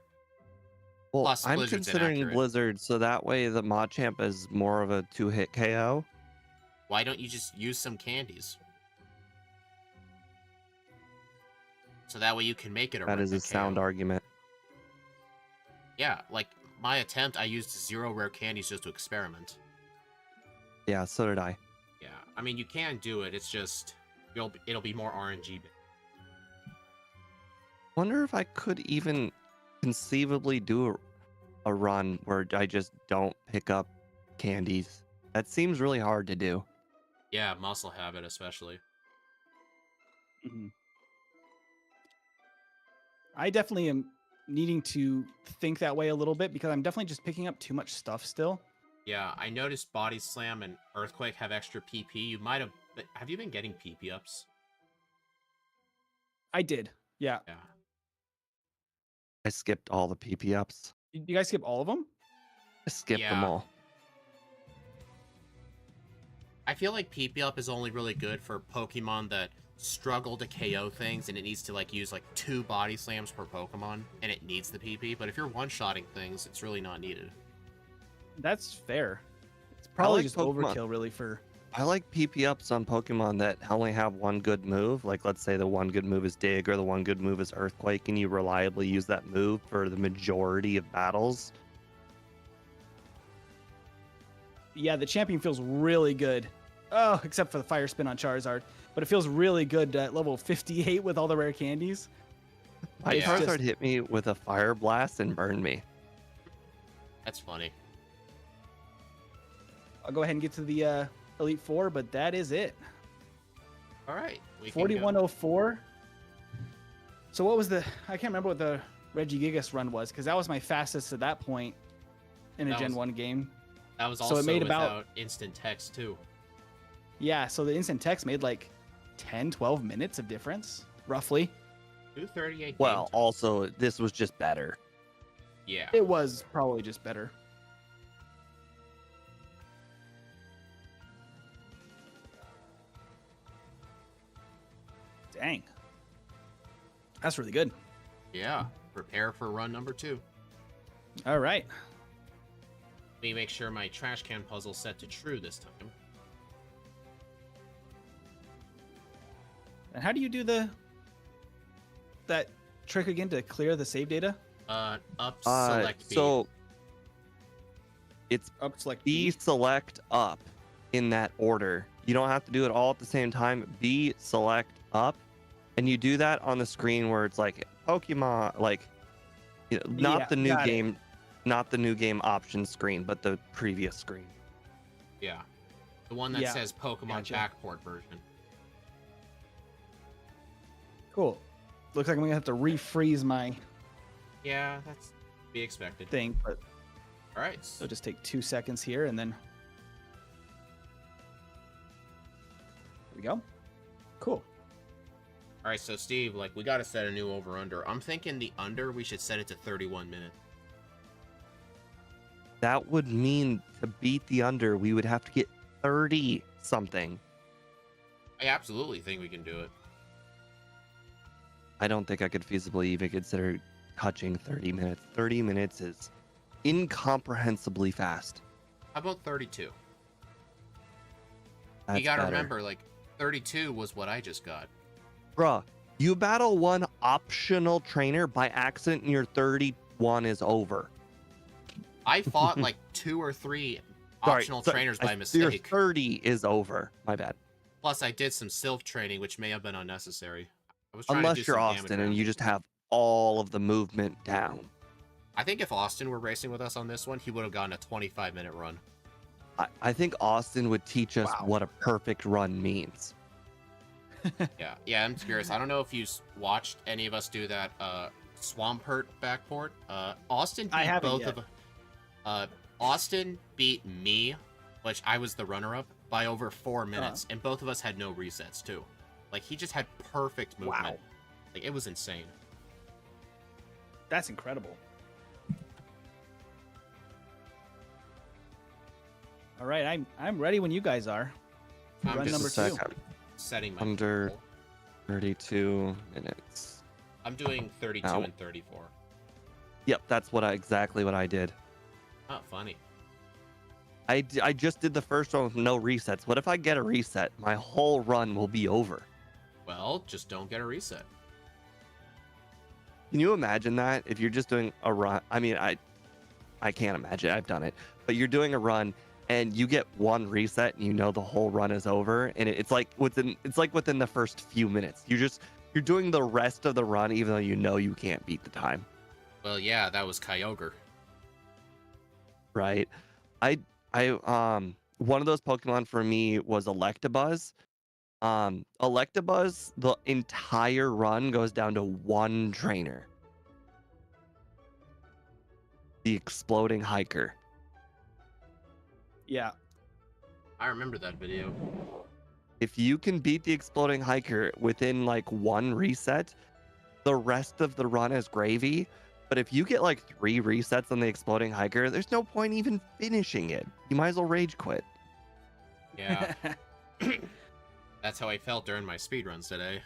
Speaker 1: Well,
Speaker 2: Plus,
Speaker 1: I'm
Speaker 2: Blizzard's
Speaker 1: considering
Speaker 2: inaccurate.
Speaker 1: Blizzard so that way the Machamp is more of a 2-hit KO.
Speaker 2: Why don't you just use some candies? So that way you can make it a
Speaker 1: That is a sound
Speaker 2: KO.
Speaker 1: argument.
Speaker 2: Yeah, like my attempt, I used 0 rare candies just to experiment.
Speaker 1: Yeah, so did I.
Speaker 2: Yeah, I mean, you can do it. It's just it'll be more RNG.
Speaker 1: Wonder if I could even conceivably do a run where I just don't pick up candies. That seems really hard to do.
Speaker 2: Yeah, muscle habit especially.
Speaker 3: Mm-hmm. I definitely am needing to think that way a little bit because I'm definitely just picking up too much stuff still.
Speaker 2: Yeah, I noticed Body Slam and Earthquake have extra PP. You might have you been getting PP ups?
Speaker 3: I did. Yeah.
Speaker 2: Yeah.
Speaker 1: I skipped all the PP ups.
Speaker 3: You guys skip all of them?
Speaker 1: I skipped them
Speaker 2: Yeah.
Speaker 1: all.
Speaker 2: I feel like PP up is only really good for Pokemon that struggle to KO things and it needs to like use like 2 Body Slams per Pokemon and it needs the PP, but if you're one-shotting things, it's really not needed.
Speaker 3: That's fair. It's probably
Speaker 1: like
Speaker 3: just
Speaker 1: Pokemon.
Speaker 3: overkill really for...
Speaker 1: I like PP ups on Pokemon that only have one good move. Like, let's say the one good move is Dig or the one good move is Earthquake, and you reliably use that move for the majority of battles.
Speaker 3: Yeah, the champion feels really good. Oh, except for the Fire Spin on Charizard. But it feels really good at level 58 with all the rare candies.
Speaker 1: My
Speaker 3: It's
Speaker 1: Charizard
Speaker 3: just-
Speaker 1: hit me with a Fire Blast and burned me.
Speaker 2: That's funny.
Speaker 3: I'll go ahead and get to the Elite Four, but that is it.
Speaker 2: All right.
Speaker 3: 4104. So what was I can't remember what the Regigigas run was, because that was my fastest at that point in a
Speaker 2: That
Speaker 3: Gen
Speaker 2: was-
Speaker 3: 1 game.
Speaker 2: That was
Speaker 3: So
Speaker 2: also
Speaker 3: it made
Speaker 2: without
Speaker 3: about-
Speaker 2: instant text too.
Speaker 3: Yeah, so the instant text made like 10, 12 minutes of difference, roughly.
Speaker 2: 238.
Speaker 1: Well,
Speaker 2: game time.
Speaker 1: also, this was just better.
Speaker 2: Yeah.
Speaker 3: It was probably just better. Dang. That's really good.
Speaker 2: Yeah. Prepare for run number 2.
Speaker 3: All right.
Speaker 2: Let me make sure my trash can puzzle's set to true this time.
Speaker 3: And how do you do that trick again to clear the save data?
Speaker 2: Up select B.
Speaker 1: So it's
Speaker 3: Up select
Speaker 1: B select up in that order. You don't have to do it all at the same time. B select up, and you do that on the screen where it's like Pokemon, like not
Speaker 3: Yeah,
Speaker 1: the new
Speaker 3: got it.
Speaker 1: game, not the new game option screen, but the previous screen.
Speaker 2: Yeah. The one that
Speaker 3: Yeah,
Speaker 2: says Pokemon
Speaker 3: gotcha.
Speaker 2: Backport version.
Speaker 3: Cool. Looks like I'm gonna have to refreeze my
Speaker 2: Yeah, that's to be expected.
Speaker 3: thing, but
Speaker 2: All right.
Speaker 3: So just take 2 seconds here, and then there we go. Cool.
Speaker 2: All right, so Steve, like, we got to set a new over-under. I'm thinking the under, we should set it to 31 minutes.
Speaker 1: That would mean to beat the under, we would have to get 30 something.
Speaker 2: I absolutely think we can do it.
Speaker 1: I don't think I could feasibly even consider touching 30 minutes. 30 minutes is incomprehensibly fast.
Speaker 2: How about 32?
Speaker 1: That's
Speaker 2: You got to
Speaker 1: better.
Speaker 2: remember, like, 32 was what I just got.
Speaker 1: Bruh, you battle one optional trainer by accident and your 31 is over.
Speaker 2: I fought like 2 or 3 optional trainers by
Speaker 1: Your
Speaker 2: mistake.
Speaker 1: 30 is over. My bad.
Speaker 2: Plus, I did some Sylph training, which may have been unnecessary. I was trying to do
Speaker 1: Unless you're
Speaker 2: some damage
Speaker 1: Austin and
Speaker 2: rounds.
Speaker 1: you just have all of the movement down.
Speaker 2: I think if Austin were racing with us on this one, he would have gotten a 25-minute run.
Speaker 1: I think Austin would teach us what a perfect run means.
Speaker 2: Yeah, I'm curious. I don't know if you watched any of us do that Swampert backport. Austin
Speaker 3: I
Speaker 2: beat
Speaker 3: haven't
Speaker 2: both
Speaker 3: yet.
Speaker 2: of Austin beat me, which I was the runner-up, by over 4 minutes, and both of us had no resets too. Like, he just had perfect movement.
Speaker 3: Wow.
Speaker 2: Like, it was insane.
Speaker 3: That's incredible. All right, I'm ready when you guys are.
Speaker 2: I'm
Speaker 3: Run
Speaker 2: just
Speaker 3: number
Speaker 1: Just a
Speaker 3: 2.
Speaker 1: second.
Speaker 2: setting my
Speaker 1: Under
Speaker 2: goal.
Speaker 1: 32 minutes.
Speaker 2: I'm doing 32
Speaker 1: Ow.
Speaker 2: and 34.
Speaker 1: Yep, that's exactly what I did.
Speaker 2: Oh, funny.
Speaker 1: I just did the first one with no resets. What if I get a reset? My whole run will be over.
Speaker 2: Well, just don't get a reset.
Speaker 1: Can you imagine that? If you're just doing a run, I mean, I can't imagine. I've done it, but you're doing a run and you get one reset and you know the whole run is over, and it's like within the first few minutes. You're doing the rest of the run even though you know you can't beat the time.
Speaker 2: Well, yeah, that was Kyogre.
Speaker 1: Right? I one of those Pokemon for me was Electabuzz. Electabuzz, the entire run goes down to one trainer. The Exploding Hiker.
Speaker 3: Yeah.
Speaker 2: I remember that video.
Speaker 1: If you can beat the Exploding Hiker within like one reset, the rest of the run is gravy. But if you get like 3 resets on the Exploding Hiker, there's no point even finishing it. You might as well rage quit.
Speaker 2: Yeah. That's how I felt during my speedruns today.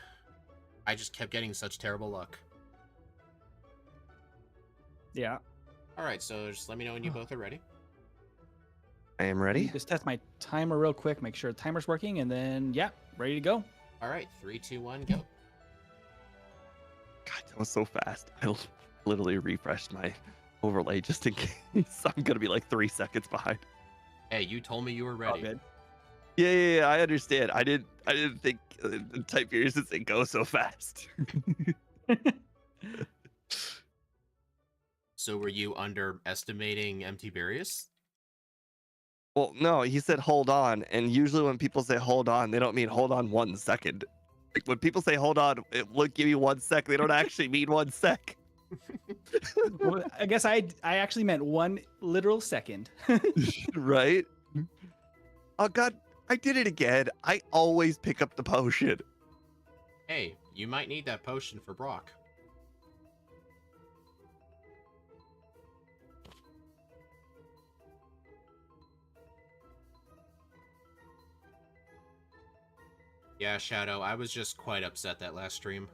Speaker 2: I just kept getting such terrible luck.
Speaker 3: Yeah.
Speaker 2: Alright, so just let me know when you both are ready.
Speaker 1: I am ready.
Speaker 3: Just test my timer real quick, make sure the timer's working, and then, yeah, ready to go.
Speaker 2: Alright, 3, 2, 1, go.
Speaker 1: God, that was so fast. I literally refreshed my overlay just in case. I'm gonna be like 3 seconds behind.
Speaker 2: Hey, you told me you were
Speaker 3: All
Speaker 2: ready.
Speaker 3: good.
Speaker 1: Yeah, I understand. I didn't think Type Furious didn't go so fast.
Speaker 2: So were you underestimating MT Barius?
Speaker 1: Well, no, he said hold on, and usually when people say hold on, they don't mean hold on 1 second. Like when people say hold on, it will give you 1 sec. They don't actually mean 1 sec.
Speaker 3: Well, I guess I actually meant 1 literal second.
Speaker 1: Right? Oh God, I did it again. I always pick up the potion.
Speaker 2: Hey, you might need that potion for Brock. Yeah, Shadow, I was just quite upset that last stream.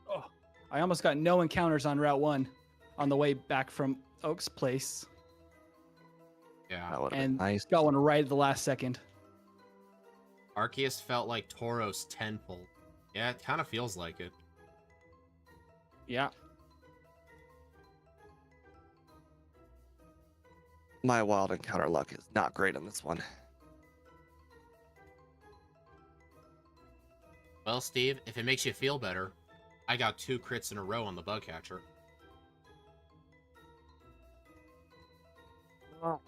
Speaker 3: Oh, I almost got no encounters on Route 1 on the way back from Oak's place,
Speaker 2: Yeah.
Speaker 1: That would have been
Speaker 3: and
Speaker 1: nice.
Speaker 3: got one right at the last second.
Speaker 2: Arceus felt like Tauros tenfold. Yeah, it kind of feels like it.
Speaker 3: Yeah.
Speaker 1: My wild encounter luck is not great on this one.
Speaker 2: Well, Steve, if it makes you feel better, I got 2 crits in a row on the bug catcher.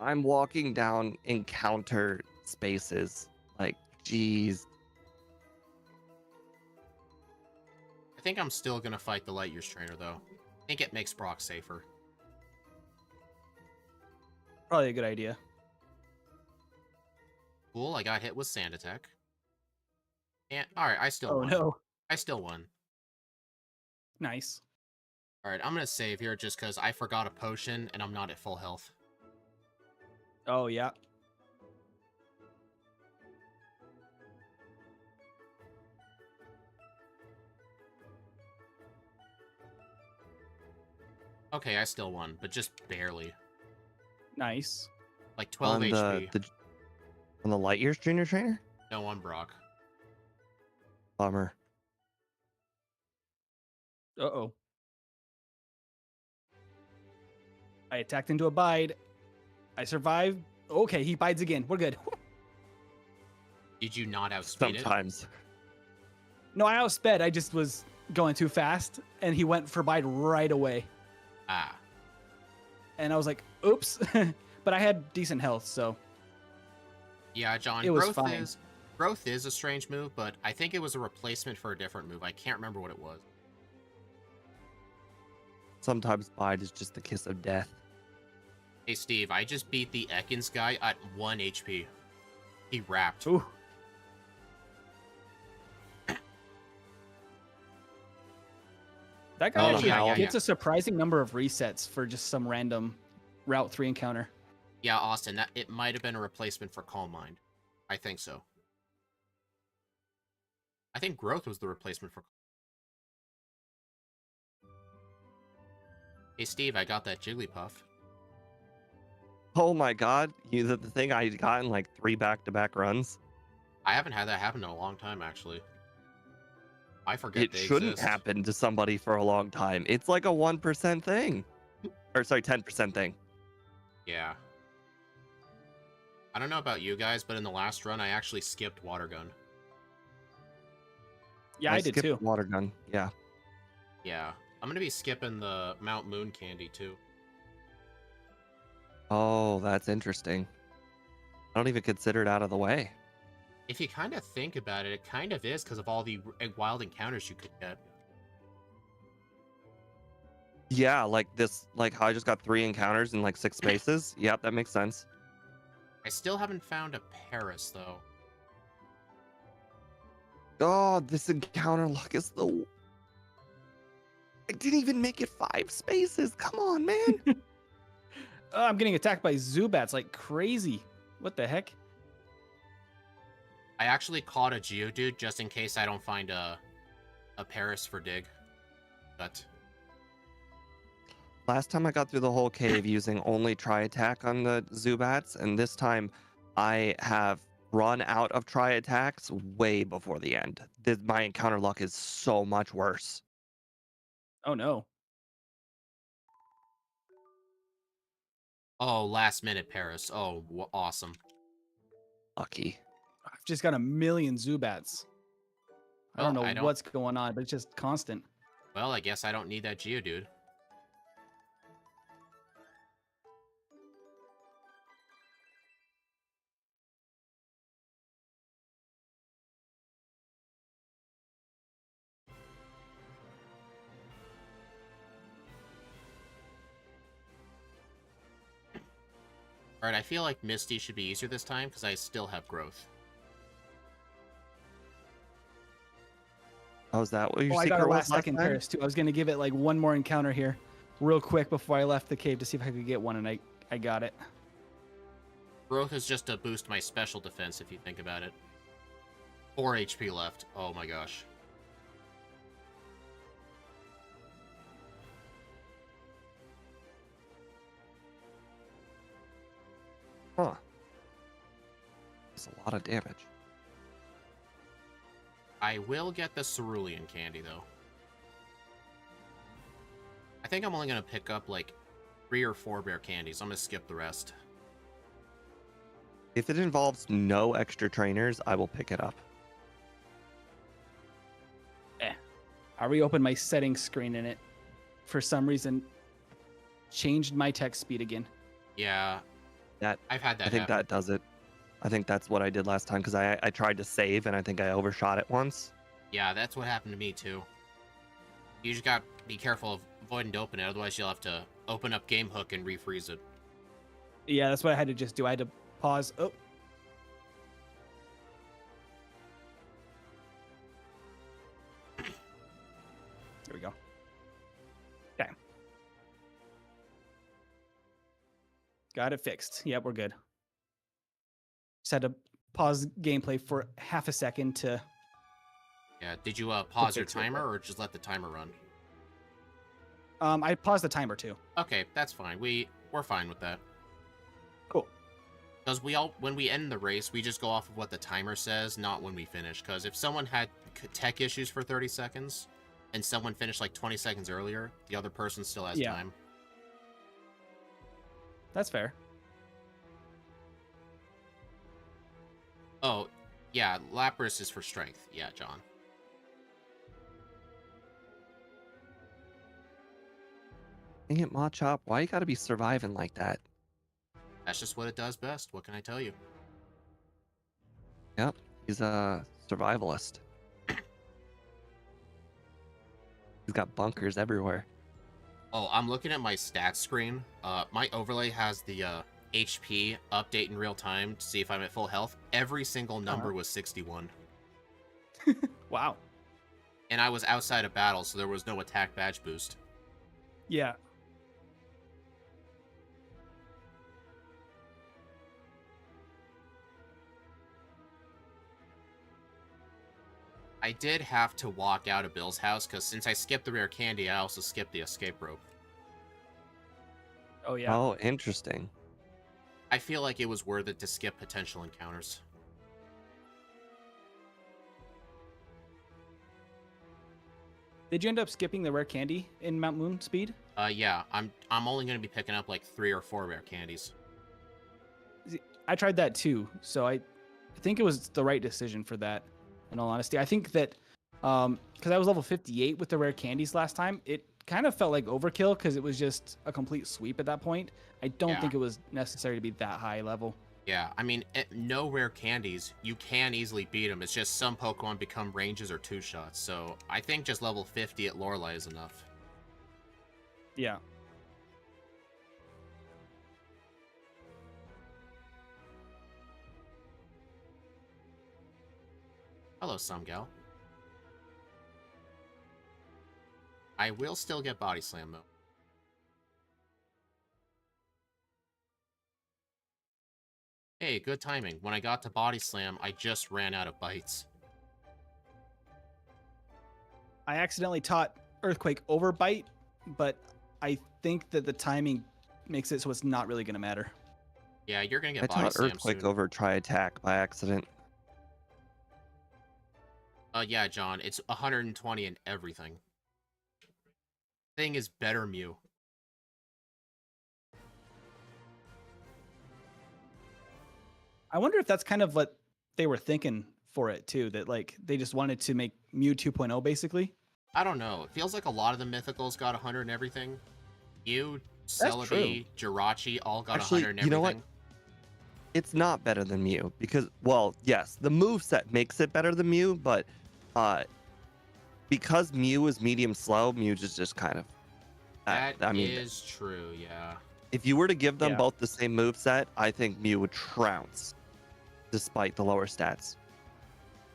Speaker 1: I'm walking down encounter spaces. Like, geez.
Speaker 2: I think I'm still gonna fight the Light Years trainer though. I think it makes Brock safer.
Speaker 3: Probably a good idea.
Speaker 2: Cool, I got hit with Sand Attack. And alright, I still
Speaker 3: Oh
Speaker 2: won.
Speaker 3: no.
Speaker 2: I still won.
Speaker 3: Nice.
Speaker 2: Alright, I'm gonna save here just because I forgot a potion and I'm not at full health.
Speaker 3: Oh yeah.
Speaker 2: Okay, I still won, but just barely.
Speaker 3: Nice.
Speaker 2: Like 12
Speaker 1: On
Speaker 2: HP.
Speaker 1: on the Light Years Junior Trainer?
Speaker 2: No on Brock.
Speaker 1: Bummer.
Speaker 3: Uh-oh. I attacked into a bide. I survived. Okay, he bides again. We're good.
Speaker 2: Did you not outspeed it?
Speaker 1: Sometimes.
Speaker 3: No, I outsped. I just was going too fast, and he went for bide right away.
Speaker 2: Ah.
Speaker 3: And I was like, oops. But I had decent health, so
Speaker 2: Yeah, John,
Speaker 3: it was
Speaker 2: growth
Speaker 3: fine.
Speaker 2: growth is a strange move, but I think it was a replacement for a different move. I can't remember what it was.
Speaker 1: Sometimes bide is just the kiss of death.
Speaker 2: Hey Steve, I just beat the Ekans guy at 1 HP. He wrapped.
Speaker 3: Ooh. That guy
Speaker 1: Oh,
Speaker 3: actually
Speaker 1: yeah.
Speaker 3: gets a surprising number of resets for just some random Route 3 encounter.
Speaker 2: Yeah, Austin, that it might have been a replacement for Calm Mind. I think so. I think growth was the replacement for. Hey Steve, I got that Jigglypuff.
Speaker 1: Oh my god. The thing I got in like 3 back-to-back runs.
Speaker 2: I haven't had that happen in a long time, actually. I forget
Speaker 1: It
Speaker 2: they
Speaker 1: shouldn't
Speaker 2: exist.
Speaker 1: happen to somebody for a long time. It's like a 1% thing. Or sorry, 10% thing.
Speaker 2: Yeah. I don't know about you guys, but in the last run, I actually skipped Water Gun.
Speaker 3: Yeah, I did
Speaker 1: skipped
Speaker 3: too.
Speaker 1: Water gun. Yeah.
Speaker 2: Yeah. I'm gonna be skipping the Mount Moon candy, too.
Speaker 1: Oh, that's interesting. I don't even consider it out of the way.
Speaker 2: If you kind of think about it, it kind of is because of all the wild encounters you could get.
Speaker 1: Yeah, like this, like how I just got 3 encounters in like 6 spaces. Yep, that makes sense.
Speaker 2: I still haven't found a Paris, though.
Speaker 1: Oh, this encounter luck is the. I didn't even make it 5 spaces. Come on, man.
Speaker 3: I'm getting attacked by Zubats like crazy. What the heck?
Speaker 2: I actually caught a Geodude just in case I don't find a Paris for Dig. But
Speaker 1: Last time I got through the whole cave using only tri-attack on the Zubats, and this time I have run out of tri-attacks way before the end. My encounter luck is so much worse.
Speaker 3: Oh no.
Speaker 2: oh, last minute Paris. Oh, awesome.
Speaker 1: Lucky.
Speaker 3: I've just got a million Zubats. I don't
Speaker 2: Well,
Speaker 3: know what's going on, but it's just constant.
Speaker 2: Well, I guess I don't need that Geodude. Alright, I feel like Misty should be easier this time because I still have growth.
Speaker 1: Oh, is that what your
Speaker 3: Oh, I
Speaker 1: secret
Speaker 3: got a
Speaker 1: was
Speaker 3: last second
Speaker 1: time?
Speaker 3: Paris too. I was gonna give it like one more encounter here, real quick before I left the cave to see if I could get one, and I got it.
Speaker 2: Growth is just to boost my special defense if you think about it. 4 HP left. Oh my gosh.
Speaker 1: Huh. That's a lot of damage.
Speaker 2: I will get the Cerulean candy, though. I think I'm only going to pick up, like, 3 or 4 bear candies. I'm going to skip the rest.
Speaker 1: If it involves no extra trainers, I will pick it up.
Speaker 3: I reopened my settings screen and it, for some reason, changed my text speed again.
Speaker 2: Yeah.
Speaker 1: that.
Speaker 2: I've had that
Speaker 1: I think
Speaker 2: happen.
Speaker 1: that does it. I think that's what I did last time because I tried to save and I think I overshot it once.
Speaker 2: Yeah, that's what happened to me too. You just got to be careful of avoiding to open it, otherwise you'll have to open up Game Hook and refreeze it.
Speaker 3: Yeah, that's what I had to just do. I had to pause. Oh. There we go. Okay. Got it fixed. Yep, we're good. Just had to pause gameplay for half a second to...
Speaker 2: Yeah, did you pause your
Speaker 3: fix it,
Speaker 2: timer
Speaker 3: but-
Speaker 2: or just let the timer run?
Speaker 3: I paused the timer too.
Speaker 2: Okay, that's fine. We're fine with that.
Speaker 3: Cool.
Speaker 2: Because when we end the race, we just go off of what the timer says, not when we finish. Because if someone had tech issues for 30 seconds, and someone finished like 20 seconds earlier, the other person still has time.
Speaker 3: That's fair.
Speaker 2: Oh, yeah, Lapras is for strength. Yeah, John.
Speaker 1: Dang it, Machop. Why you gotta be surviving like that?
Speaker 2: That's just what it does best. What can I tell you?
Speaker 1: Yep, he's a survivalist. He's got bunkers everywhere.
Speaker 2: Oh, I'm looking at my stats screen. My overlay has the HP update in real time to see if I'm at full health. Every single number was 61.
Speaker 3: Wow.
Speaker 2: And I was outside of battle, so there was no attack badge boost.
Speaker 3: Yeah.
Speaker 2: I did have to walk out of Bill's house, because since I skipped the rare candy, I also skipped the escape rope.
Speaker 3: Oh, yeah.
Speaker 1: Oh, interesting.
Speaker 2: I feel like it was worth it to skip potential encounters.
Speaker 3: Did you end up skipping the rare candy in Mount Moon Speed?
Speaker 2: Yeah, I'm only going to be picking up like 3 or 4 rare candies.
Speaker 3: I tried that too, so I think it was the right decision for that, in all honesty. I think that because I was level 58 with the rare candies last time, it kind of felt like overkill because it was just a complete sweep at that point. I don't think it was necessary to be that high level.
Speaker 2: Yeah, I mean, no rare candies. You can easily beat them. It's just some Pokemon become ranges or 2-shots. So I think just level 50 at Lorelei is enough.
Speaker 3: Yeah.
Speaker 2: Hello, Sumgal. I will still get Body Slam, though. Hey, good timing. When I got to Body Slam, I just ran out of bites.
Speaker 3: I accidentally taught Earthquake over bite, but I think that the timing makes it so it's not really going to matter.
Speaker 2: Yeah, you're going to
Speaker 1: I
Speaker 2: get Body
Speaker 1: taught
Speaker 2: Slam
Speaker 1: Earthquake
Speaker 2: soon.
Speaker 1: over Try Attack by accident.
Speaker 2: Yeah, John, it's 120 and everything. Thing is better Mew.
Speaker 3: I wonder if that's kind of what they were thinking for it too, that like they just wanted to make Mew 2.0 basically.
Speaker 2: I don't know. It feels like a lot of the mythicals got 100 and everything. Mew, Celebi, Jirachi all got 100 and everything.
Speaker 1: You know what? It's not better than Mew because, well, yes, the moveset makes it better than Mew, but because Mew is medium slow, Mew is just kind of...
Speaker 2: That is true, yeah.
Speaker 1: If you were to give them both the same moveset, I think Mew would trounce, despite the lower stats.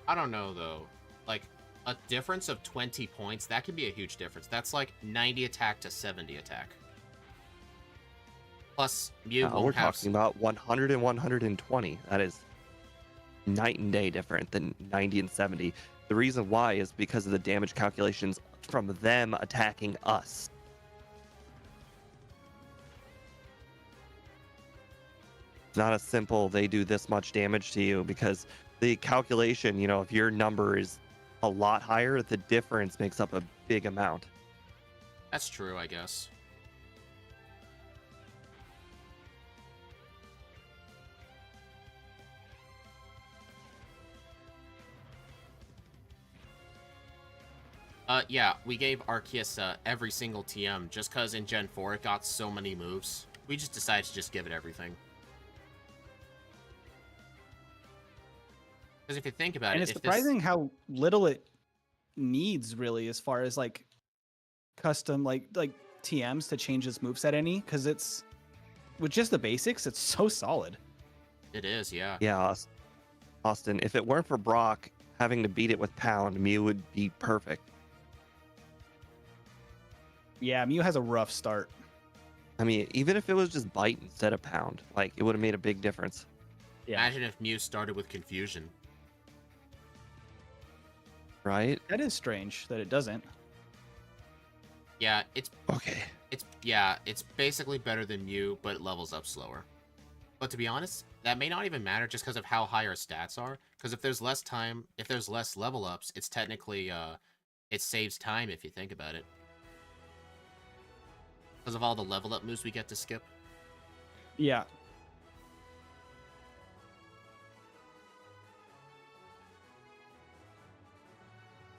Speaker 2: I don't know, though. Like, a difference of 20 points, that could be a huge difference. That's like 90 attack to 70 attack. Plus, Mew won't
Speaker 1: we're
Speaker 2: have...
Speaker 1: talking about 100 and 120. That is night and day different than 90 and 70. The reason why is because of the damage calculations from them attacking us. It's not a simple, they do this much damage to you, because the calculation, you know, if your number is a lot higher, the difference makes up a big amount.
Speaker 2: That's true, I guess. Yeah, we gave Arceus every single TM just because in Gen 4 it got so many moves. We just decided to just give it everything. Because if you think about
Speaker 3: And
Speaker 2: it,
Speaker 3: it's
Speaker 2: if
Speaker 3: surprising how little it needs really as far as like custom like TMs to change its moveset any, because it's with just the basics, it's so solid.
Speaker 2: it is, yeah.
Speaker 1: Yeah, Austin, if it weren't for Brock having to beat it with Pound, Mew would be perfect.
Speaker 3: Yeah, Mew has a rough start.
Speaker 1: I mean, even if it was just Bite instead of Pound, like it would have made a big difference.
Speaker 3: Yeah,
Speaker 2: Imagine if Mew started with Confusion.
Speaker 1: Right?
Speaker 3: that is strange that it doesn't.
Speaker 2: Yeah, it's
Speaker 1: Okay.
Speaker 2: it's basically better than Mew, but it levels up slower. But to be honest, that may not even matter just because of how high our stats are. Because if there's less time, if there's less level ups, it's technically it saves time if you think about it. Because of all the level up moves we get to skip.
Speaker 3: Yeah.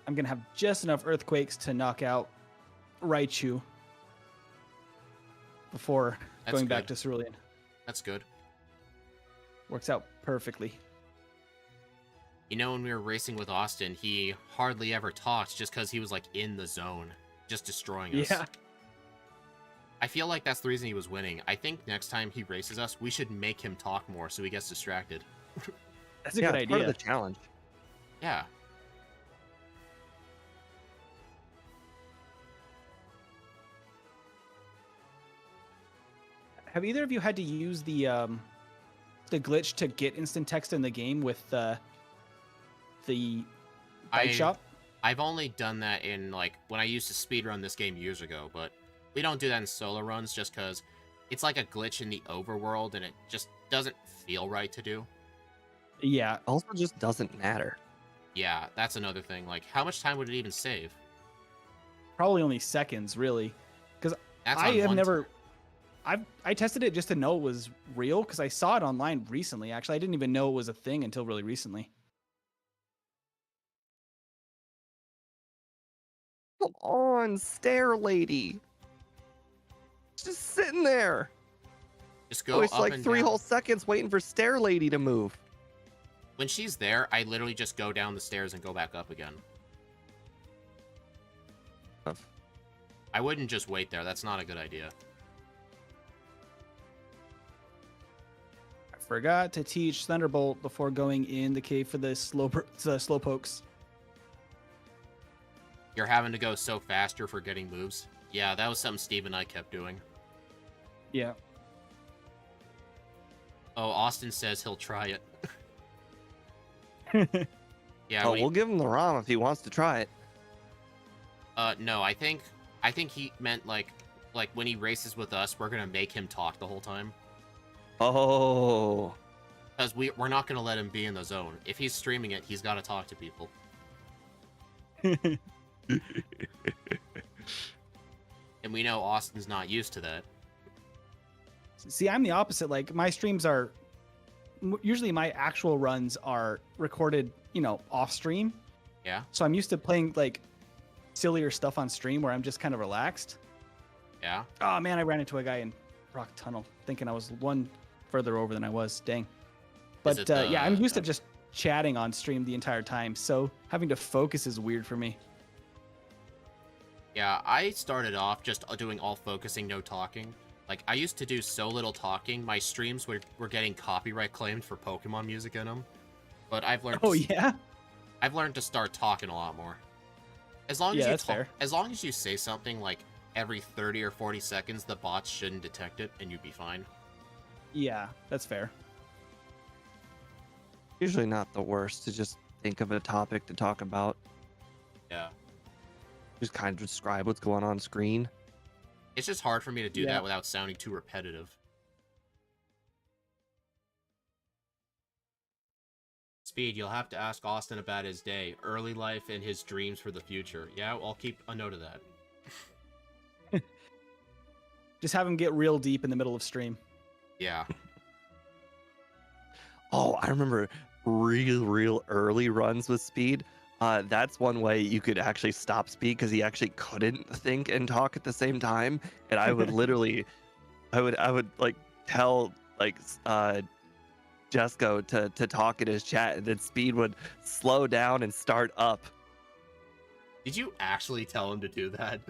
Speaker 3: I'm gonna have just enough earthquakes to knock out Raichu before
Speaker 2: That's
Speaker 3: going back
Speaker 2: good.
Speaker 3: to Cerulean.
Speaker 2: That's good.
Speaker 3: Works out perfectly.
Speaker 2: You know, when we were racing with Austin, he hardly ever talked just because he was like in the zone, just destroying us.
Speaker 3: Yeah.
Speaker 2: I feel like that's the reason he was winning. I think next time he races us, we should make him talk more so he gets distracted.
Speaker 3: That's a
Speaker 1: Yeah,
Speaker 3: good
Speaker 1: it's part
Speaker 3: idea.
Speaker 1: of the challenge.
Speaker 2: Yeah.
Speaker 3: Have either of you had to use the glitch to get instant text in the game with the bike shop?
Speaker 2: I've only done that in, like, when I used to speedrun this game years ago, but we don't do that in solo runs just because it's like a glitch in the overworld and it just doesn't feel right to do.
Speaker 3: Yeah.
Speaker 1: Also, just doesn't matter.
Speaker 2: Yeah, that's another thing. Like, how much time would it even save?
Speaker 3: Probably only seconds, really. Because
Speaker 2: That's
Speaker 3: I
Speaker 2: on
Speaker 3: have
Speaker 2: one
Speaker 3: never.
Speaker 2: time.
Speaker 3: I tested it just to know it was real because I saw it online recently. Actually, I didn't even know it was a thing until really recently.
Speaker 1: Come on, Stair Lady. Just sitting there.
Speaker 2: Just go
Speaker 1: It's
Speaker 2: up
Speaker 1: like
Speaker 2: and
Speaker 1: 3
Speaker 2: down.
Speaker 1: whole seconds waiting for Stair Lady to move.
Speaker 2: When she's there, I literally just go down the stairs and go back up again. I wouldn't just wait there. That's not a good idea.
Speaker 3: I forgot to teach Thunderbolt before going in the cave for the slow pokes.
Speaker 2: You're having to go so fast you're forgetting moves. Yeah, that was something Steve and I kept doing.
Speaker 3: Yeah.
Speaker 2: Oh, Austin says he'll try it. Yeah,
Speaker 1: Oh, we'll give him the ROM if he wants to try it.
Speaker 2: no, I think he meant like when he races with us, we're gonna make him talk the whole time.
Speaker 1: Oh.
Speaker 2: Because we're not gonna let him be in the zone. If he's streaming it, he's gotta talk to people. And we know Austin's not used to that.
Speaker 3: See, I'm the opposite. Like my streams are usually my actual runs are recorded, off stream.
Speaker 2: Yeah?
Speaker 3: So I'm used to playing like sillier stuff on stream where I'm just kind of relaxed.
Speaker 2: Yeah?
Speaker 3: Oh man, I ran into a guy in Rock Tunnel thinking I was one further over than I was. Dang. But
Speaker 2: it
Speaker 3: yeah, I'm used to just chatting on stream the entire time. So having to focus is weird for me.
Speaker 2: Yeah, I started off just doing all focusing, no talking. Like, I used to do so little talking, my streams were getting copyright claimed for Pokemon music in them. But I've learned
Speaker 3: Oh yeah?
Speaker 2: I've learned to start talking a lot more. As long as
Speaker 3: Yeah,
Speaker 2: you
Speaker 3: that's fair.
Speaker 2: As long as you say something like every 30 or 40 seconds, the bots shouldn't detect it and you'd be fine.
Speaker 3: Yeah, that's fair.
Speaker 1: Usually not the worst to just think of a topic to talk about.
Speaker 2: Yeah.
Speaker 1: Just kind of describe what's going on screen.
Speaker 2: It's just hard for me to do
Speaker 3: Yeah.
Speaker 2: that without sounding too repetitive. Speed, you'll have to ask Austin about his day, early life, and his dreams for the future. Yeah, I'll keep a note of that.
Speaker 3: Just have him get real deep in the middle of stream.
Speaker 2: Yeah.
Speaker 1: Oh, I remember real early runs with Speed. That's one way you could actually stop Speed because he actually couldn't think and talk at the same time. And I would literally, I would like tell like Jesco to talk in his chat, and then Speed would slow down and start up.
Speaker 2: Did you actually tell him to do that?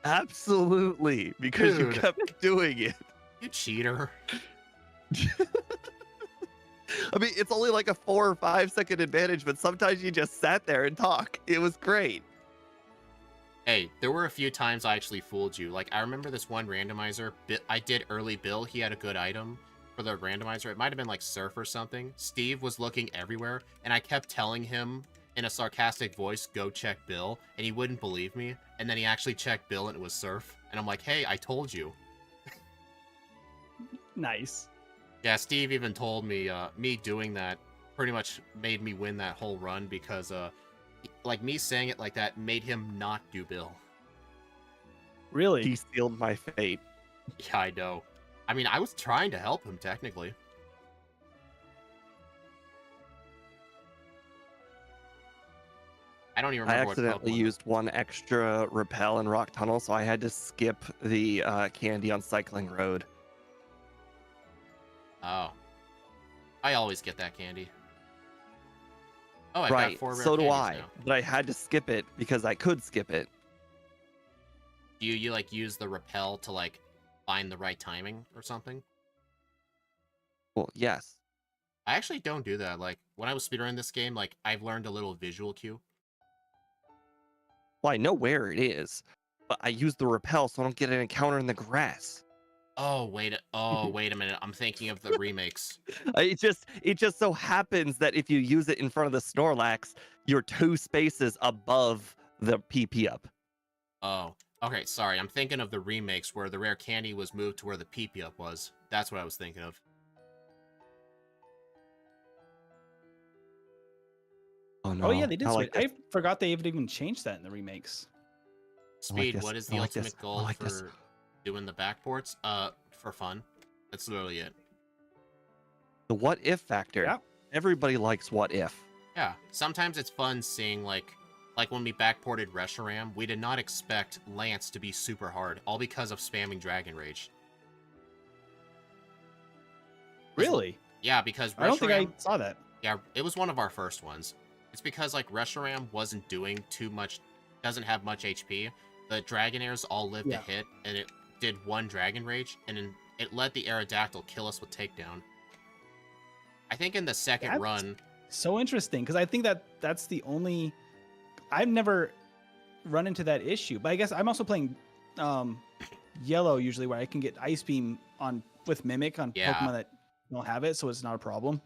Speaker 1: Absolutely, because you
Speaker 2: Dude.
Speaker 1: kept doing it.
Speaker 2: You cheater.
Speaker 1: I mean, it's only like a 4 or 5 second advantage, but sometimes you just sat there and talk. It was great.
Speaker 2: Hey, there were a few times I actually fooled you. Like, I remember this one randomizer. I did early Bill. He had a good item for the randomizer. It might have been like Surf or something. Steve was looking everywhere, and I kept telling him in a sarcastic voice, go check Bill, and he wouldn't believe me. And then he actually checked Bill, and it was Surf. And I'm like, hey, I told you.
Speaker 3: Nice.
Speaker 2: Yeah, Steve even told me me doing that pretty much made me win that whole run because like me saying it like that made him not do Bill.
Speaker 3: Really?
Speaker 1: He sealed my fate.
Speaker 2: Yeah, I know. I mean, I was trying to help him technically. I don't even
Speaker 1: I
Speaker 2: remember
Speaker 1: accidentally
Speaker 2: what Pokemon.
Speaker 1: used one extra repel in Rock Tunnel, so I had to skip the candy on Cycling Road.
Speaker 2: Oh. I always get that candy. Oh, I've
Speaker 1: Right,
Speaker 2: got 4 rare
Speaker 1: so do
Speaker 2: candies
Speaker 1: I.
Speaker 2: now.
Speaker 1: But I had to skip it because I could skip it.
Speaker 2: Do you like use the repel to like find the right timing or something?
Speaker 1: Well, yes.
Speaker 2: I actually don't do that. Like when I was speedrunning this game, like I've learned a little visual cue.
Speaker 1: Well, I know where it is, but I use the repel so I don't get an encounter in the grass.
Speaker 2: Oh wait a minute. I'm thinking of the remakes.
Speaker 1: It just so happens that if you use it in front of the Snorlax, you're 2 spaces above the PP up.
Speaker 2: Oh, okay. Sorry, I'm thinking of the remakes where the rare candy was moved to where the PP up was. That's what I was thinking of.
Speaker 1: Oh no!
Speaker 3: Oh yeah, they did
Speaker 1: I
Speaker 3: switch.
Speaker 1: like this.
Speaker 3: I forgot they even changed that in the remakes.
Speaker 2: Speed,
Speaker 1: this.
Speaker 2: what is
Speaker 1: I
Speaker 2: the
Speaker 1: like this.
Speaker 2: ultimate
Speaker 1: I
Speaker 2: goal
Speaker 1: like this.
Speaker 2: for doing the backports? For fun. That's literally it.
Speaker 1: The what if factor.
Speaker 3: Yeah.
Speaker 1: Everybody likes what if.
Speaker 2: Yeah, sometimes it's fun seeing like when we backported Reshiram, we did not expect Lance to be super hard, all because of spamming Dragon Rage.
Speaker 3: Really?
Speaker 2: Yeah, because
Speaker 3: I don't think I
Speaker 2: Reshiram,
Speaker 3: saw that.
Speaker 2: yeah, it was one of our first ones. It's because like Reshiram wasn't doing too much, doesn't have much HP. The Dragonairs all lived
Speaker 3: Yeah.
Speaker 2: a hit, and it did 1 Dragon Rage, and then it let the Aerodactyl kill us with Takedown. I think in the second
Speaker 3: That's
Speaker 2: run,
Speaker 3: So interesting, because I think that's the only. I've never run into that issue, but I guess I'm also playing yellow usually, where I can get Ice Beam on with Mimic on
Speaker 2: Yeah.
Speaker 3: Pokemon that don't have it, so it's not a problem.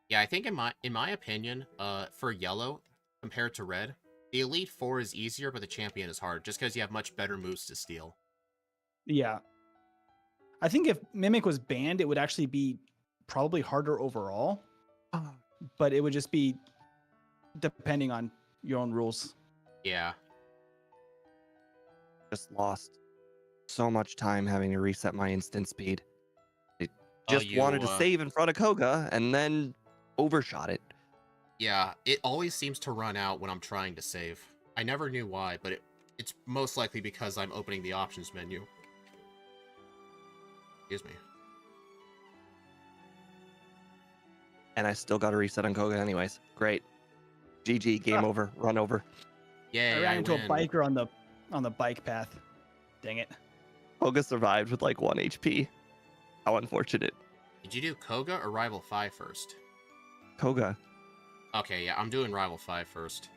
Speaker 2: yeah, I think in my opinion, for yellow compared to red, the Elite Four is easier, but the champion is hard, just because you have much better moves to steal.
Speaker 3: Yeah. I think if Mimic was banned, it would actually be probably harder overall, but it would just be depending on your own rules.
Speaker 2: Yeah,
Speaker 1: Just lost so much time having to reset my instant speed. It
Speaker 2: Oh,
Speaker 1: just wanted to save in front of Koga and then overshot it.
Speaker 2: yeah, it always seems to run out when I'm trying to save. I never knew why, but it's most likely because I'm opening the options menu. Excuse me.
Speaker 1: And I still got to reset on Koga anyways. Great. GG, game over, run over.
Speaker 2: Yay,
Speaker 3: I ran into
Speaker 2: win.
Speaker 3: a biker on the bike path. Dang it.
Speaker 1: Koga survived with like 1 HP. How unfortunate.
Speaker 2: Did you do Koga or Rival 5 first?
Speaker 1: Koga.
Speaker 2: Okay, yeah, I'm doing Rival 5 first.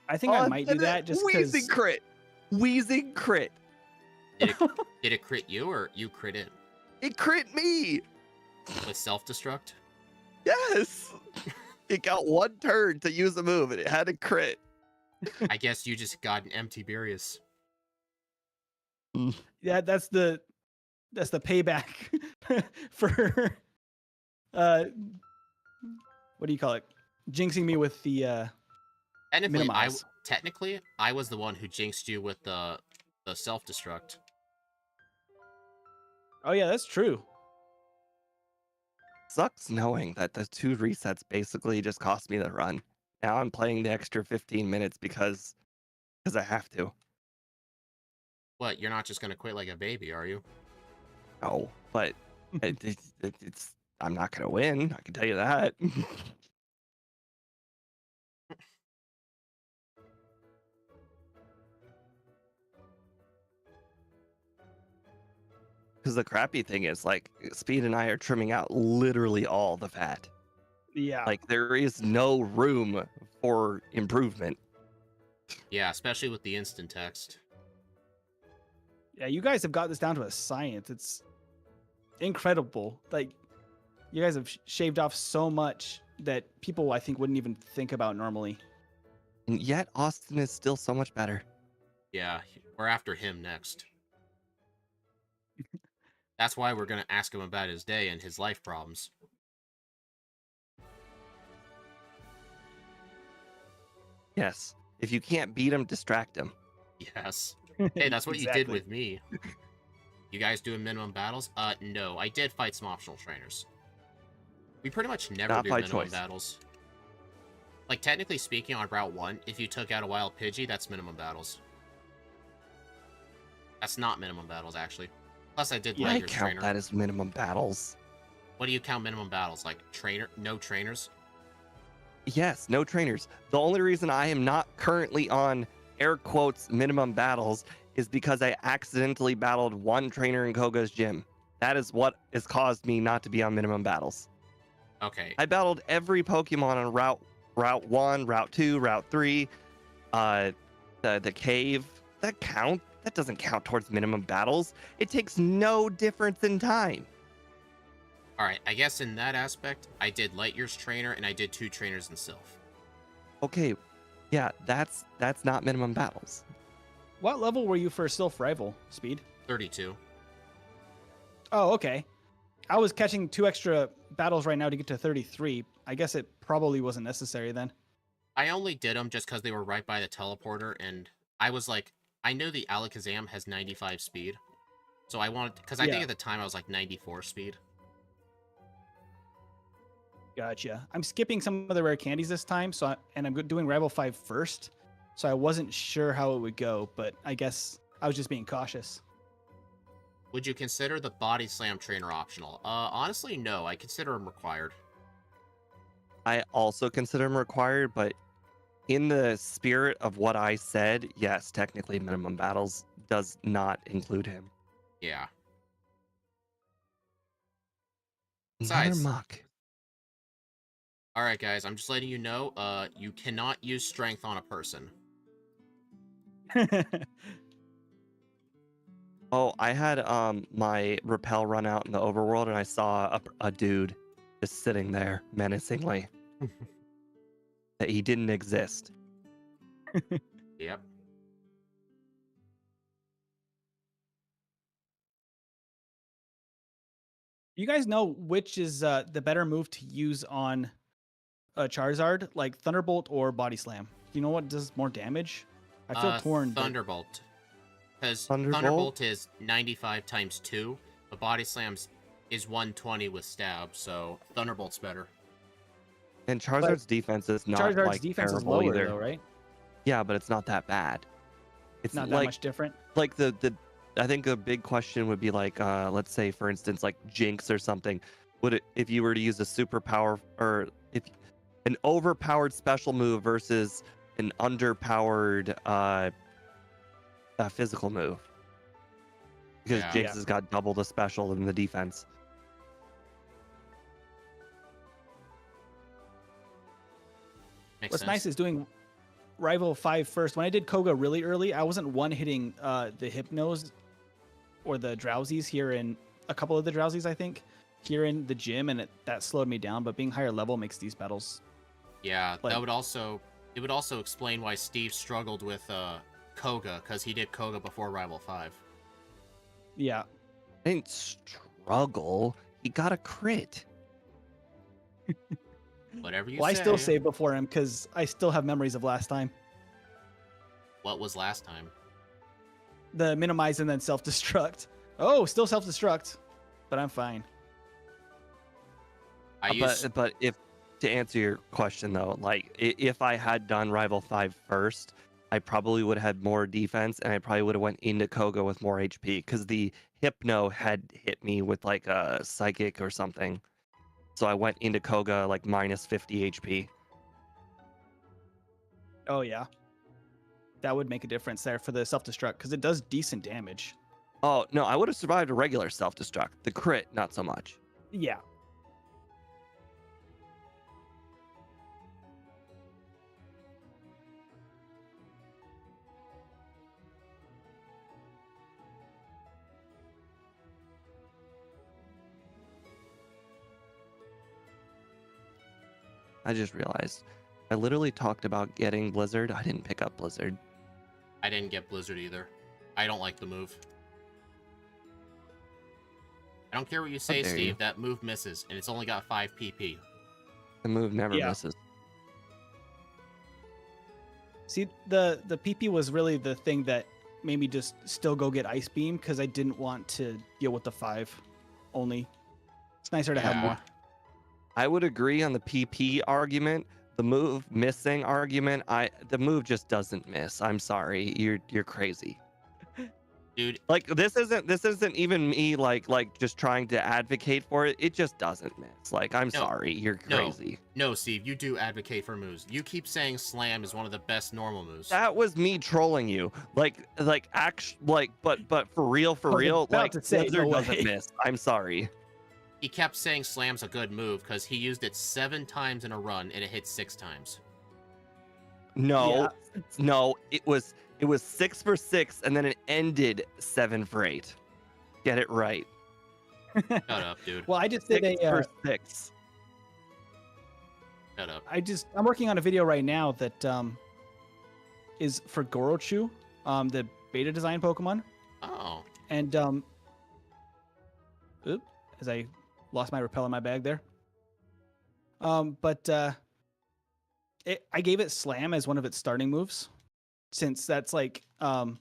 Speaker 3: I think I might do that just because.
Speaker 1: Wheezing crit. Wheezing crit.
Speaker 2: Did it crit you or you crit it?
Speaker 1: It crit me.
Speaker 2: With self-destruct?
Speaker 1: Yes. It got 1 turn to use a move and it had a crit.
Speaker 2: I guess you just got an empty Tiberius.
Speaker 3: Yeah, that's the payback for what do you call it? Jinxing me with the minimize.
Speaker 2: Technically, I was the one who jinxed you with the self-destruct.
Speaker 3: Oh yeah, that's true.
Speaker 1: Sucks knowing that the 2 resets basically just cost me the run. Now I'm playing the extra 15 minutes because I have to.
Speaker 2: What, you're not just gonna quit like a baby, are you?
Speaker 1: No, but It's I'm not gonna win. I can tell you that. Because the crappy thing is, like, Speed and I are trimming out literally all the fat.
Speaker 3: Yeah.
Speaker 1: Like, there is no room for improvement.
Speaker 2: Yeah, especially with the instant text.
Speaker 3: Yeah, you guys have got this down to a science. It's incredible. Like, you guys have shaved off so much that people, I think, wouldn't even think about normally.
Speaker 1: And yet, Austin is still so much better.
Speaker 2: Yeah, we're after him next. That's why we're gonna ask him about his day and his life problems.
Speaker 1: Yes. If you can't beat him, distract him.
Speaker 2: Yes. Hey, that's what you did with me. You guys doing minimum battles? No. I did fight some optional trainers. We pretty much never
Speaker 1: Not
Speaker 2: do
Speaker 1: by
Speaker 2: minimum
Speaker 1: choice.
Speaker 2: battles. Like, technically speaking, on Route 1, if you took out a wild Pidgey, that's minimum battles. That's not minimum battles, actually. Plus, I did
Speaker 1: I
Speaker 2: light your
Speaker 1: count
Speaker 2: trainer.
Speaker 1: that as minimum battles.
Speaker 2: What do you count minimum battles? Like, no trainers?
Speaker 1: Yes, no trainers. The only reason I am not currently on air quotes minimum battles is because I accidentally battled one trainer in Koga's gym. That is what has caused me not to be on minimum battles.
Speaker 2: Okay.
Speaker 1: I battled every Pokemon on Route 1, Route 2, Route 3, the cave. That doesn't count towards minimum battles. It takes no difference in time.
Speaker 2: Alright, I guess in that aspect, I did Lightyear's trainer, and I did 2 trainers in Sylph.
Speaker 1: Okay, yeah, that's not minimum battles.
Speaker 3: What level were you for Sylph Rival, Speed?
Speaker 2: 32.
Speaker 3: Oh, okay. I was catching 2 extra battles right now to get to 33. I guess it probably wasn't necessary then.
Speaker 2: I only did them just because they were right by the teleporter, and I was like, I know the Alakazam has 95 speed. So I wanted, because I think at the time I was like 94 speed.
Speaker 3: Gotcha. I'm skipping some of the rare candies this time, and I'm doing Rival 5 first. So I wasn't sure how it would go, but I guess I was just being cautious.
Speaker 2: Would you consider the Body Slam trainer optional? Honestly, no. I consider them required.
Speaker 1: I also consider them required, but in the spirit of what I said, yes, technically minimum battles does not include him.
Speaker 2: Yeah.
Speaker 1: Another
Speaker 2: Besides,
Speaker 1: muck.
Speaker 2: Alright, guys, I'm just letting you know, you cannot use strength on a person.
Speaker 1: Oh, I had my repel run out in the overworld, and I saw a dude just sitting there menacingly. That he didn't exist.
Speaker 2: Yep.
Speaker 3: You guys know which is the better move to use on a Charizard, like Thunderbolt or Body Slam? Do you know what does more damage? I feel torn.
Speaker 2: Thunderbolt. Because
Speaker 1: Thunderbolt?
Speaker 2: Thunderbolt is 95 times 2, but Body Slams is 120 with stab, so Thunderbolt's better.
Speaker 1: And Charizard's defense is not
Speaker 3: Charizard's
Speaker 1: like
Speaker 3: defense is
Speaker 1: terrible
Speaker 3: lower,
Speaker 1: either.
Speaker 3: though, right?
Speaker 1: Yeah, but it's not that bad. It's
Speaker 3: Not that
Speaker 1: like,
Speaker 3: much different.
Speaker 1: like the I think a big question would be like, let's say for instance, like Jinx or something. Would it, if you were to use a superpower, or if an overpowered special move versus an underpowered physical move? Because
Speaker 2: Yeah.
Speaker 1: Jinx has got double the special in the defense.
Speaker 2: Makes
Speaker 3: What's
Speaker 2: sense.
Speaker 3: nice is doing Rival 5 first. When I did Koga really early, I wasn't one-hitting the Hypnos or the Drowsies here in a couple of the Drowsies, I think, here in the gym, and that slowed me down. But being higher level makes these battles.
Speaker 2: Yeah,
Speaker 3: like-
Speaker 2: it would also explain why Steve struggled with Koga, because he did Koga before Rival 5.
Speaker 3: Yeah.
Speaker 1: I didn't struggle. He got a crit.
Speaker 2: Whatever you
Speaker 3: Well, I
Speaker 2: say.
Speaker 3: still save before him because I still have memories of last time.
Speaker 2: What was last time?
Speaker 3: The minimize and then self-destruct. Oh, still self-destruct, but I'm fine.
Speaker 1: But if to answer your question though, like if I had done Rival 5 first, I probably would have had more defense, and I probably would have went into Koga with more HP because the Hypno had hit me with like a Psychic or something. So I went into Koga like minus 50 HP.
Speaker 3: Oh yeah, that would make a difference there for the self-destruct because it does decent damage.
Speaker 1: Oh, no, I would have survived a regular self-destruct. The crit, not so much.
Speaker 3: Yeah.
Speaker 1: I just realized I literally talked about getting Blizzard. I didn't pick up Blizzard.
Speaker 2: I didn't get Blizzard either. I don't like the move. I don't care what you say,
Speaker 1: dare
Speaker 2: Steve.
Speaker 1: you.
Speaker 2: That move misses, and it's only got 5 PP.
Speaker 1: The move never
Speaker 3: Yeah.
Speaker 1: misses.
Speaker 3: See, the PP was really the thing that made me just still go get Ice Beam because I didn't want to deal with the 5 only. It's nicer to have more.
Speaker 1: I would agree on the PP argument. The move missing argument, the move just doesn't miss. I'm sorry. You're crazy.
Speaker 2: Dude,
Speaker 1: Like this isn't even me like just trying to advocate for it. It just doesn't miss. Like I'm sorry. You're crazy.
Speaker 2: no, Steve, you do advocate for moves. You keep saying Slam is one of the best normal moves.
Speaker 1: That was me trolling you. But for real,
Speaker 3: I was about
Speaker 1: like
Speaker 3: to say,
Speaker 1: Blizzard
Speaker 3: no
Speaker 1: doesn't
Speaker 3: way.
Speaker 1: miss. I'm sorry.
Speaker 2: He kept saying Slam's a good move because he used it 7 times in a run and it hit 6 times.
Speaker 1: No, no, it was 6 for 6 and then it ended 7 for 8. Get it right.
Speaker 2: Shut up, dude.
Speaker 3: Well, I just did
Speaker 1: 6 for 6.
Speaker 2: Shut up.
Speaker 3: I'm working on a video right now that is for Gorochu, the beta design Pokemon.
Speaker 2: Oh.
Speaker 3: And as I lost my repel in my bag there. I gave it Slam as one of its starting moves, since that's like the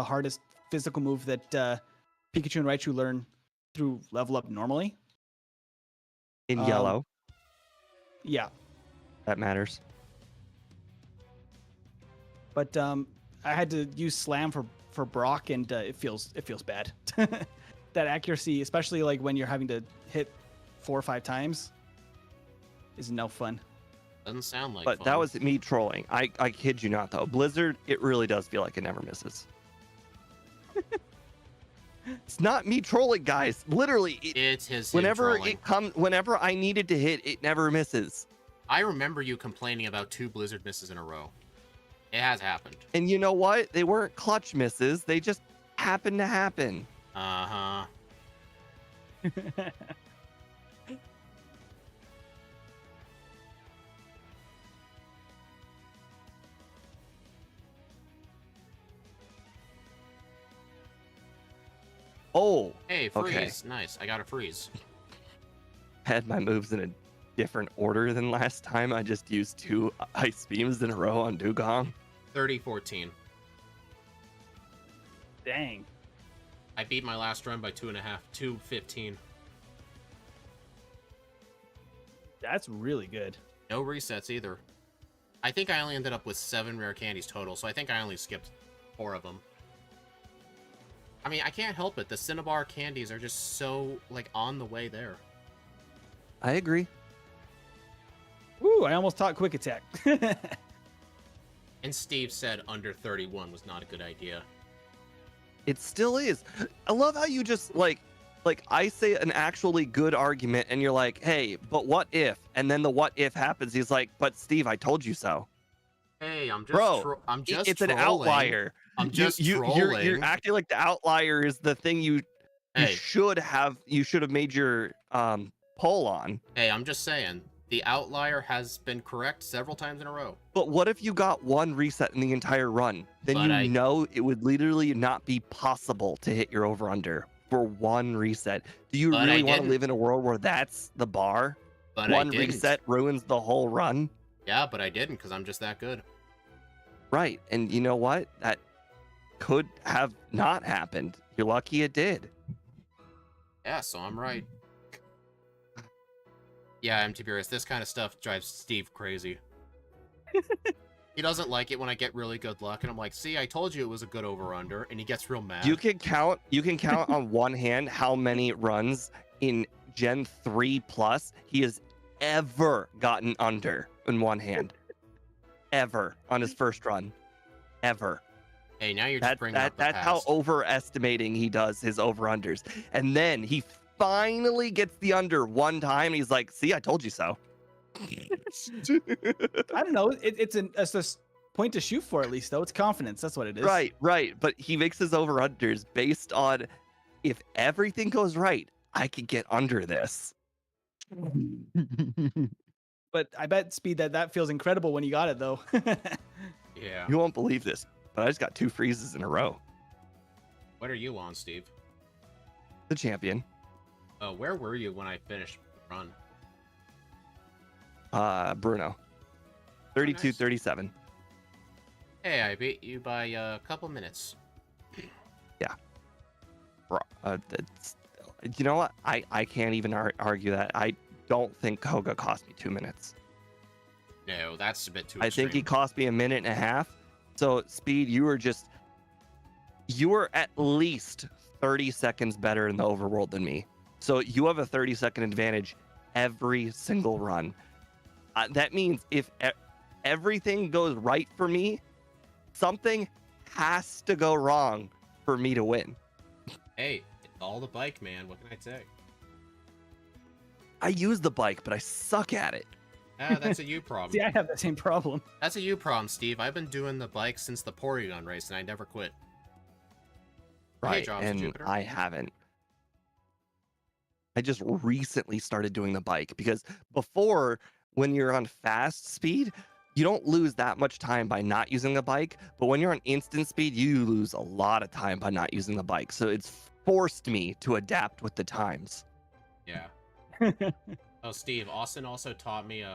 Speaker 3: hardest physical move that Pikachu and Raichu learn through level up normally.
Speaker 1: In yellow.
Speaker 3: Yeah.
Speaker 1: That matters.
Speaker 3: But I had to use Slam for Brock, and it feels bad. That accuracy, especially like when you're having to hit 4 or 5 times, is no fun.
Speaker 2: Doesn't sound like
Speaker 1: But
Speaker 2: fun.
Speaker 1: that was me trolling. I kid you not though. Blizzard, it really does feel like it never misses. It's not me trolling, guys. Literally,
Speaker 2: It's his
Speaker 1: whenever
Speaker 2: trolling.
Speaker 1: whenever I needed to hit, it never misses.
Speaker 2: I remember you complaining about 2 Blizzard misses in a row. It has happened.
Speaker 1: And you know what? They weren't clutch misses. They just happened to happen.
Speaker 2: Uh-huh.
Speaker 1: Oh,
Speaker 2: Hey,
Speaker 1: Okay.
Speaker 2: freeze. Nice. I got a freeze.
Speaker 1: had my moves in a different order than last time. I just used 2 ice beams in a row on Dugong.
Speaker 2: 30-14.
Speaker 3: Dang.
Speaker 2: I beat my last run by 2.5. 2:15.
Speaker 3: That's really good.
Speaker 2: No resets either. I think I only ended up with 7 rare candies total, so I think I only skipped 4 of them. I mean, I can't help it. The Cinnabar candies are just so, like, on the way there.
Speaker 1: I agree.
Speaker 3: Woo, I almost taught Quick Attack.
Speaker 2: And Steve said under 31 was not a good idea.
Speaker 1: It still is. I love how you just like I say an actually good argument and you're like, hey, but what if? And then the what if happens. He's like, but Steve, I told you so.
Speaker 2: Hey, I'm just
Speaker 1: Bro,
Speaker 2: I'm just
Speaker 1: it's
Speaker 2: trolling.
Speaker 1: an outlier.
Speaker 2: I'm just
Speaker 1: You're
Speaker 2: trolling.
Speaker 1: acting like the outlier is the thing you
Speaker 2: Hey.
Speaker 1: should have made your poll on.
Speaker 2: Hey, I'm just saying. The outlier has been correct several times in a row.
Speaker 1: But what if you got 1 reset in the entire run? Then
Speaker 2: But
Speaker 1: you know it would literally not be possible to hit your over under for 1 reset. Do you
Speaker 2: But I
Speaker 1: really want to
Speaker 2: didn't.
Speaker 1: live in a world where that's the bar?
Speaker 2: But
Speaker 1: 1
Speaker 2: I didn't.
Speaker 1: reset ruins the whole run?
Speaker 2: Yeah, but I didn't because I'm just that good.
Speaker 1: Right. And you know what? That could have not happened. You're lucky it did.
Speaker 2: Yeah, so I'm right. Yeah, MTBRS, this kind of stuff drives Steve crazy. He doesn't like it when I get really good luck, and I'm like, see, I told you it was a good over-under, and he gets real mad.
Speaker 1: You can count on one hand how many runs in Gen 3 plus he has ever gotten under in one hand. Ever on his first run. Ever.
Speaker 2: Hey, now you're just bringing up the
Speaker 1: That's how
Speaker 2: past.
Speaker 1: overestimating he does his over-unders. And then he finally gets the under one time. He's like, see, I told you so.
Speaker 3: I don't know. It's a point to shoot for, at least, though. It's confidence. That's what it is.
Speaker 1: Right. But he makes his over-unders based on if everything goes right, I could get under this.
Speaker 3: But I bet, Speed, that feels incredible when you got it, though.
Speaker 2: Yeah.
Speaker 1: You won't believe this, but I just got 2 freezes in a row.
Speaker 2: What are you on, Steve?
Speaker 1: The champion.
Speaker 2: Where were you when I finished the run?
Speaker 1: Bruno. 32,
Speaker 2: nice.
Speaker 1: 37.
Speaker 2: Hey, I beat you by a couple minutes.
Speaker 1: You know what? I can't even argue that. I don't think Koga cost me 2 minutes.
Speaker 2: No, that's a bit too
Speaker 1: I
Speaker 2: extreme.
Speaker 1: think he cost me a minute and a half. So, Speed, you were at least 30 seconds better in the overworld than me. So you have a 30-second advantage every single run. That means if everything goes right for me, something has to go wrong for me to win.
Speaker 2: Hey, it's all the bike, man. What can I say?
Speaker 1: I use the bike, but I suck at it.
Speaker 2: That's a you problem.
Speaker 3: See, I have the same problem.
Speaker 2: That's a you problem, Steve. I've been doing the bike since the Porygon race, and I never quit. Hey,
Speaker 1: Right,
Speaker 2: Drops of
Speaker 1: and
Speaker 2: Jupiter.
Speaker 1: I haven't. I just recently started doing the bike because before, when you're on fast speed, you don't lose that much time by not using the bike. But when you're on instant speed, you lose a lot of time by not using the bike. So it's forced me to adapt with the times.
Speaker 2: Yeah. Oh, Steve, Austin also taught me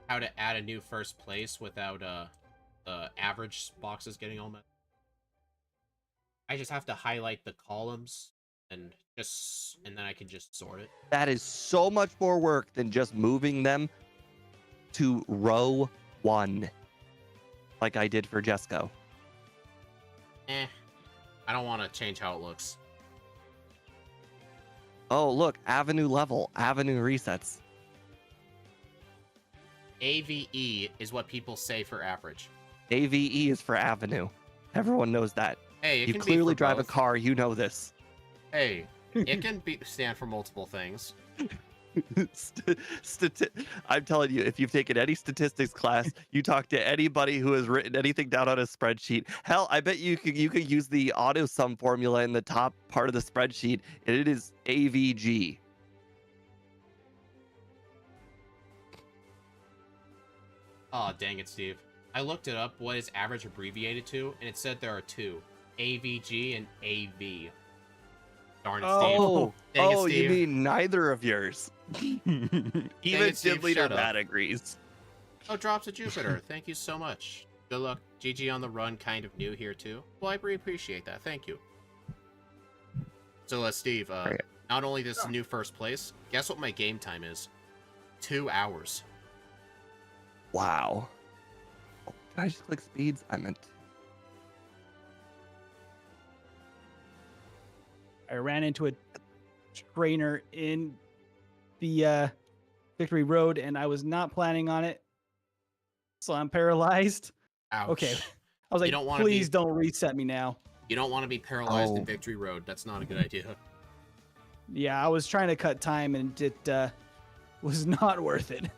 Speaker 2: how to add a new first place without the average boxes getting all messed. I just have to highlight the columns and then I can just sort it.
Speaker 1: That is so much more work than just moving them to row 1, like I did for Jesco.
Speaker 2: I don't want to change how it looks.
Speaker 1: Oh, look, avenue level, avenue resets.
Speaker 2: AVE is what people say for average.
Speaker 1: AVE is for avenue. Everyone knows that.
Speaker 2: Hey, it
Speaker 1: You
Speaker 2: can be
Speaker 1: clearly
Speaker 2: for
Speaker 1: drive a
Speaker 2: both.
Speaker 1: car, you know this.
Speaker 2: Hey, it can stand for multiple things.
Speaker 1: I'm telling you, if you've taken any statistics class, you talk to anybody who has written anything down on a spreadsheet. Hell, I bet you could use the auto sum formula in the top part of the spreadsheet, and it is AVG.
Speaker 2: Oh, dang it, Steve. I looked it up, what is average abbreviated to, and it said there are 2. AVG and AV. Darn it, Steve.
Speaker 1: Oh,
Speaker 2: Dang it,
Speaker 1: you
Speaker 2: Steve.
Speaker 1: mean neither of yours? Even
Speaker 2: it, Steve,
Speaker 1: Gym Leader
Speaker 2: shut up.
Speaker 1: Matt agrees.
Speaker 2: Oh, Drops of Jupiter. Thank you so much. Good luck. GG on the run, kind of new here, too. Well, I really appreciate that. Thank you. So, Steve,
Speaker 1: Right.
Speaker 2: not only this is new first place, guess what my game time is? 2 hours.
Speaker 1: Wow. Oh, did I just click speeds? I meant.
Speaker 3: I ran into a trainer in the Victory Road, and I was not planning on it, so I'm paralyzed.
Speaker 2: Ouch.
Speaker 3: Okay. I was
Speaker 2: You
Speaker 3: like,
Speaker 2: don't wanna
Speaker 3: please
Speaker 2: be-
Speaker 3: don't reset me now.
Speaker 2: You don't want to be paralyzed
Speaker 1: Oh.
Speaker 2: in Victory Road. That's not a good idea.
Speaker 3: Yeah, I was trying to cut time, and it was not worth it.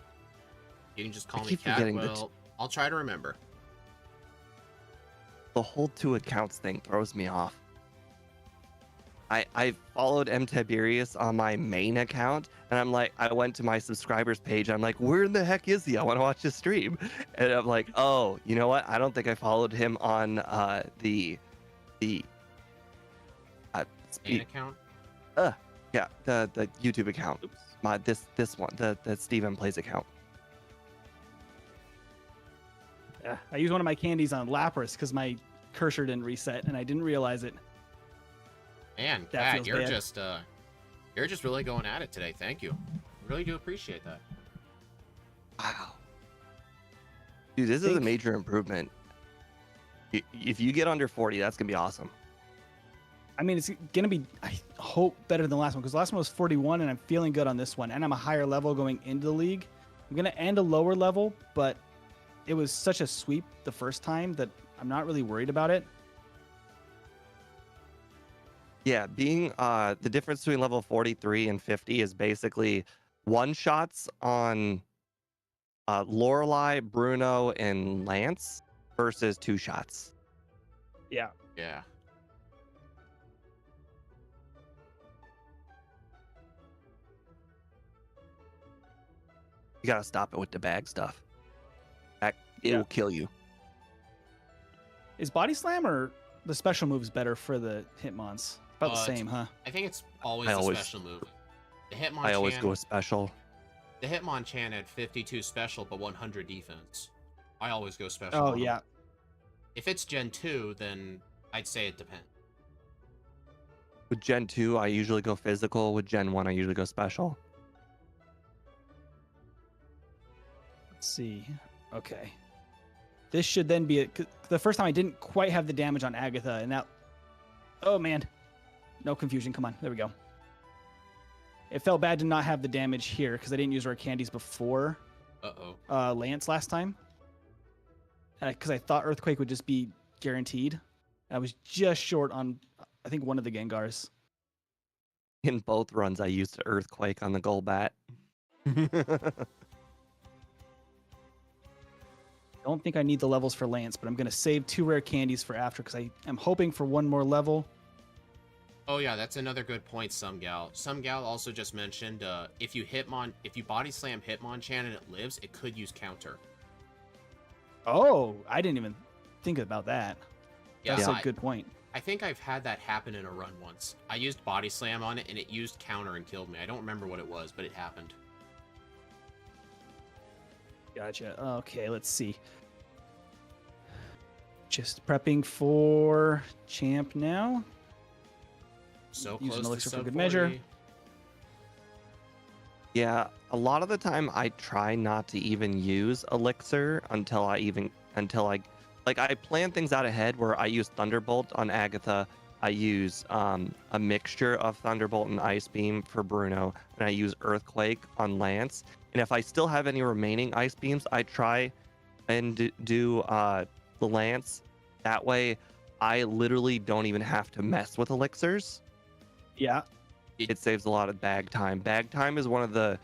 Speaker 2: You can just call me
Speaker 1: keep
Speaker 2: Cat.
Speaker 1: forgetting that-
Speaker 2: Well, I'll try to remember.
Speaker 1: The whole 2 accounts thing throws me off. I followed M. Tiberius on my main account, and I'm like, I went to my subscribers page. I'm like, where in the heck is he? I want to watch his stream. And I'm like, oh, you know what? I don't think I followed him on the
Speaker 2: Main
Speaker 1: Speed.
Speaker 2: account?
Speaker 1: Yeah, the YouTube account.
Speaker 2: Oops.
Speaker 1: This one, the Steven Plays account.
Speaker 3: Yeah, I used one of my candies on Lapras because my cursor didn't reset, and I didn't realize it.
Speaker 2: Man,
Speaker 3: That
Speaker 2: Cat,
Speaker 3: feels bad.
Speaker 2: you're just really going at it today. Thank you. Really do appreciate that.
Speaker 1: Wow. Dude, this is a
Speaker 3: think-
Speaker 1: major improvement. If you get under 40, that's gonna be awesome.
Speaker 3: I mean, it's gonna be, I hope, better than the last one, because the last one was 41, and I'm feeling good on this one, and I'm a higher level going into the league. I'm gonna end a lower level, but it was such a sweep the first time that I'm not really worried about it.
Speaker 1: Yeah, being the difference between level 43 and 50 is basically one shots on Lorelei, Bruno, and Lance versus two shots.
Speaker 3: Yeah.
Speaker 2: Yeah.
Speaker 1: You gotta stop it with the bag stuff. It
Speaker 3: Yeah.
Speaker 1: will kill you.
Speaker 3: Is Body Slam or the special moves better for the Hitmons? About the same, huh?
Speaker 2: I think it's always
Speaker 1: I
Speaker 2: a
Speaker 1: always-
Speaker 2: special move. The Hitmon
Speaker 1: I always
Speaker 2: Chan,
Speaker 1: go with special.
Speaker 2: the Hitmonchan had 52 special but 100 defense. I always go special.
Speaker 3: Oh,
Speaker 2: on 'em.
Speaker 3: yeah.
Speaker 2: If it's Gen 2, then I'd say it depends.
Speaker 1: With Gen 2, I usually go physical. With Gen 1, I usually go special.
Speaker 3: Let's see. Okay. This should then be the first time I didn't quite have the damage on Agatha, and that. Oh man, no confusion. Come on, there we go. It felt bad to not have the damage here because I didn't use rare candies before
Speaker 2: Uh-oh.
Speaker 3: Lance last time, because I thought Earthquake would just be guaranteed. I was just short on, I think, one of the Gengars.
Speaker 1: In both runs, I used Earthquake on the Golbat.
Speaker 3: Don't think I need the levels for Lance, but I'm gonna save 2 rare candies for after because I am hoping for one more level.
Speaker 2: Oh yeah, that's another good point, Some Gal. Some Gal also just mentioned if you body slam Hitmonchan and it lives, it could use counter.
Speaker 3: Oh, I didn't even think about that.
Speaker 2: Yeah,
Speaker 3: That's a good point.
Speaker 2: I think I've had that happen in a run once. I used body slam on it and it used counter and killed me. I don't remember what it was, but it happened.
Speaker 3: Gotcha. Okay, let's see. Just prepping for champ now.
Speaker 2: So
Speaker 3: Use an
Speaker 2: close to
Speaker 3: elixir for
Speaker 2: sub
Speaker 3: good measure.
Speaker 2: 40.
Speaker 1: Yeah, a lot of the time I try not to even use Elixir until I plan things out ahead where I use Thunderbolt on Agatha. I use a mixture of Thunderbolt and Ice Beam for Bruno, and I use Earthquake on Lance. And if I still have any remaining Ice Beams, I try and do the Lance. That way, I literally don't even have to mess with elixirs.
Speaker 3: Yeah.
Speaker 1: It saves a lot of bag time. Bag time is one of the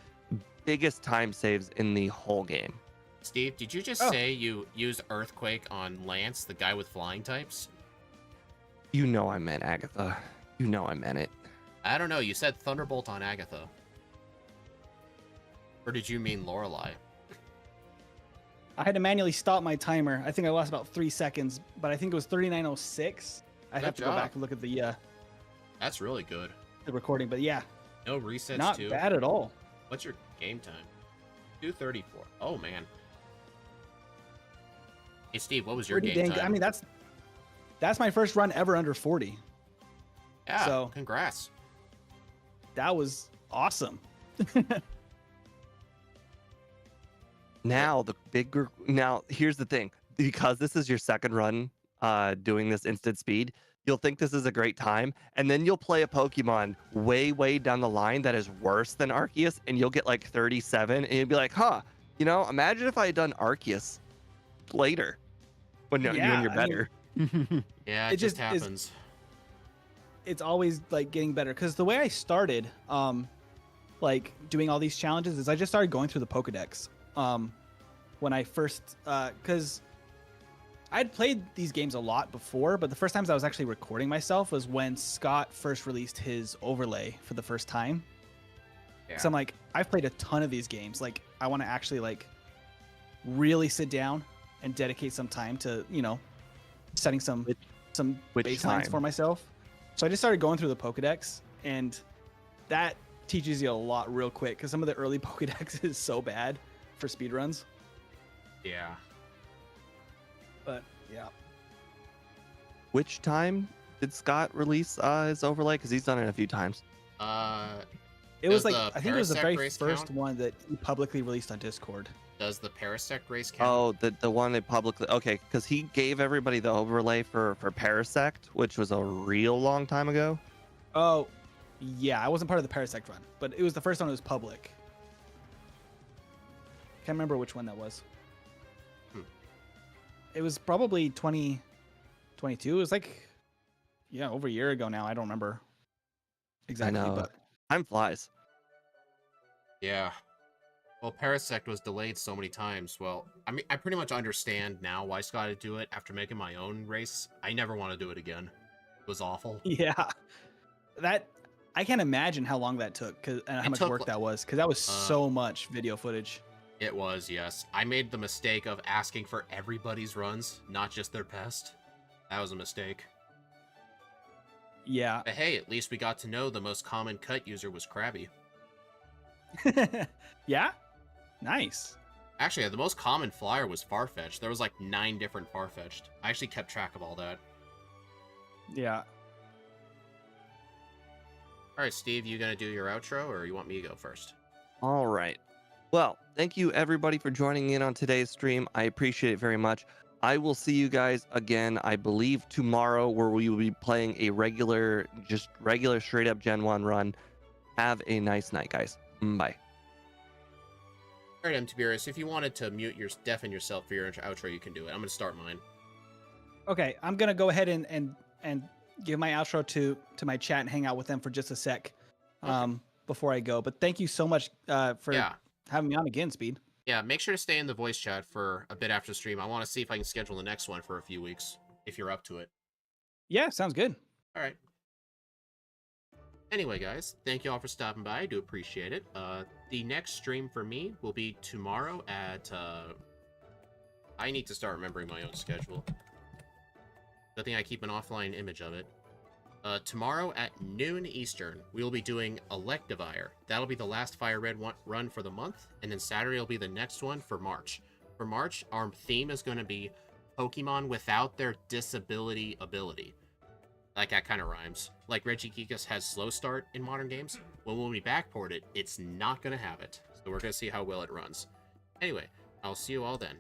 Speaker 1: biggest time saves in the whole game.
Speaker 2: Steve, did you just say you used Earthquake on Lance, the guy with flying types?
Speaker 1: You know I meant Agatha. You know I meant it.
Speaker 2: I don't know. You said Thunderbolt on Agatha. Or did you mean Lorelei?
Speaker 3: I had to manually stop my timer. I think I lost about 3 seconds, but I think it was 39:06. I'd have to go
Speaker 2: job.
Speaker 3: back and look at the
Speaker 2: That's really good.
Speaker 3: recording, but yeah,
Speaker 2: No resets
Speaker 3: not
Speaker 2: too.
Speaker 3: bad at all.
Speaker 2: What's your game time? 2:34. Oh man. Hey Steve, what was your
Speaker 3: Pretty
Speaker 2: game
Speaker 3: dang.
Speaker 2: time?
Speaker 3: I mean, that's my first run ever under 40.
Speaker 2: yeah.
Speaker 3: so-
Speaker 2: Congrats.
Speaker 3: That was awesome.
Speaker 1: Now here's the thing. Because this is your second run doing this instant speed, you'll think this is a great time, and then you'll play a Pokemon way down the line that is worse than Arceus, and you'll get like 37, and you'll be like, imagine if I had done Arceus later when
Speaker 3: Yeah,
Speaker 1: you're
Speaker 3: I
Speaker 1: better.
Speaker 2: Yeah,
Speaker 3: It
Speaker 2: it just
Speaker 3: just is-
Speaker 2: happens.
Speaker 3: It's always like getting better because the way I started, like doing all these challenges is I just started going through the Pokedex. When I first, because I'd played these games a lot before, but the first times I was actually recording myself was when Scott first released his overlay for the first time.
Speaker 2: Yeah.
Speaker 3: So I'm like, I've played a ton of these games. Like, I want to actually like really sit down and dedicate some time to, setting some
Speaker 1: Which
Speaker 3: baselines
Speaker 1: time?
Speaker 3: for myself. So I just started going through the Pokedex, and that teaches you a lot real quick because some of the early Pokedex is so bad for speedruns.
Speaker 2: Yeah.
Speaker 3: But yeah.
Speaker 1: Which time did Scott release his overlay? Because he's done it a few times.
Speaker 3: It was
Speaker 2: Does
Speaker 3: like,
Speaker 2: the
Speaker 3: I think it was the very
Speaker 2: Parasect race
Speaker 3: first
Speaker 2: count?
Speaker 3: one that he publicly released on Discord.
Speaker 2: Does the Parasect race count?
Speaker 1: Oh, the one they publicly, okay, because he gave everybody the overlay for Parasect, which was a real long time ago.
Speaker 3: Oh, yeah, I wasn't part of the Parasect run, but it was the first one that was public. Can't remember which one that was. It was probably 2022. It was like, yeah, over a year ago now. I don't remember exactly,
Speaker 1: I know.
Speaker 3: but
Speaker 1: Time flies.
Speaker 2: Yeah. Well, Parasect was delayed so many times. Well, I mean, I pretty much understand now why Scott had to do it after making my own race. I never want to do it again. It was awful.
Speaker 3: yeah, that I can't imagine how long that took and how much work that was, because that was so much video footage.
Speaker 2: It was, yes. I made the mistake of asking for everybody's runs, not just their best. That was a mistake.
Speaker 3: Yeah.
Speaker 2: But hey, at least we got to know the most common cut user was Krabby.
Speaker 3: Yeah? Nice.
Speaker 2: Actually, the most common flyer was Farfetch'd. There was like 9 different Farfetch'd. I actually kept track of all that.
Speaker 3: Yeah.
Speaker 2: Alright, Steve, you gonna do your outro, or you want me to go first?
Speaker 1: All right. Well, thank you everybody for joining in on today's stream. I appreciate it very much. I will see you guys again, I believe tomorrow, where we will be playing a regular straight up Gen 1 run. Have a nice night, guys. Bye.
Speaker 2: Alright, M. Tiberius, if you wanted to deafen yourself for your outro, you can do it. I'm gonna start mine.
Speaker 3: Okay, I'm gonna go ahead and give my outro to my chat and hang out with them for just a sec, before I go. But thank you so much for having me on again, Speed.
Speaker 2: Yeah, make sure to stay in the voice chat for a bit after the stream. I want to see if I can schedule the next one for a few weeks, if you're up to it.
Speaker 3: Yeah, sounds good.
Speaker 2: All right. Anyway, guys, thank you all for stopping by. I do appreciate it. The next stream for me will be tomorrow at... I need to start remembering my own schedule. Good thing I keep an offline image of it. Tomorrow at noon Eastern, we will be doing Electivire. That'll be the last Fire Red run for the month, and then Saturday will be the next one for March. For March, our theme is going to be Pokemon without their disability ability. Like, that kind of rhymes. Like Regigigas has slow start in modern games. When we backport it, it's not going to have it. So we're going to see how well it runs. Anyway, I'll see you all then.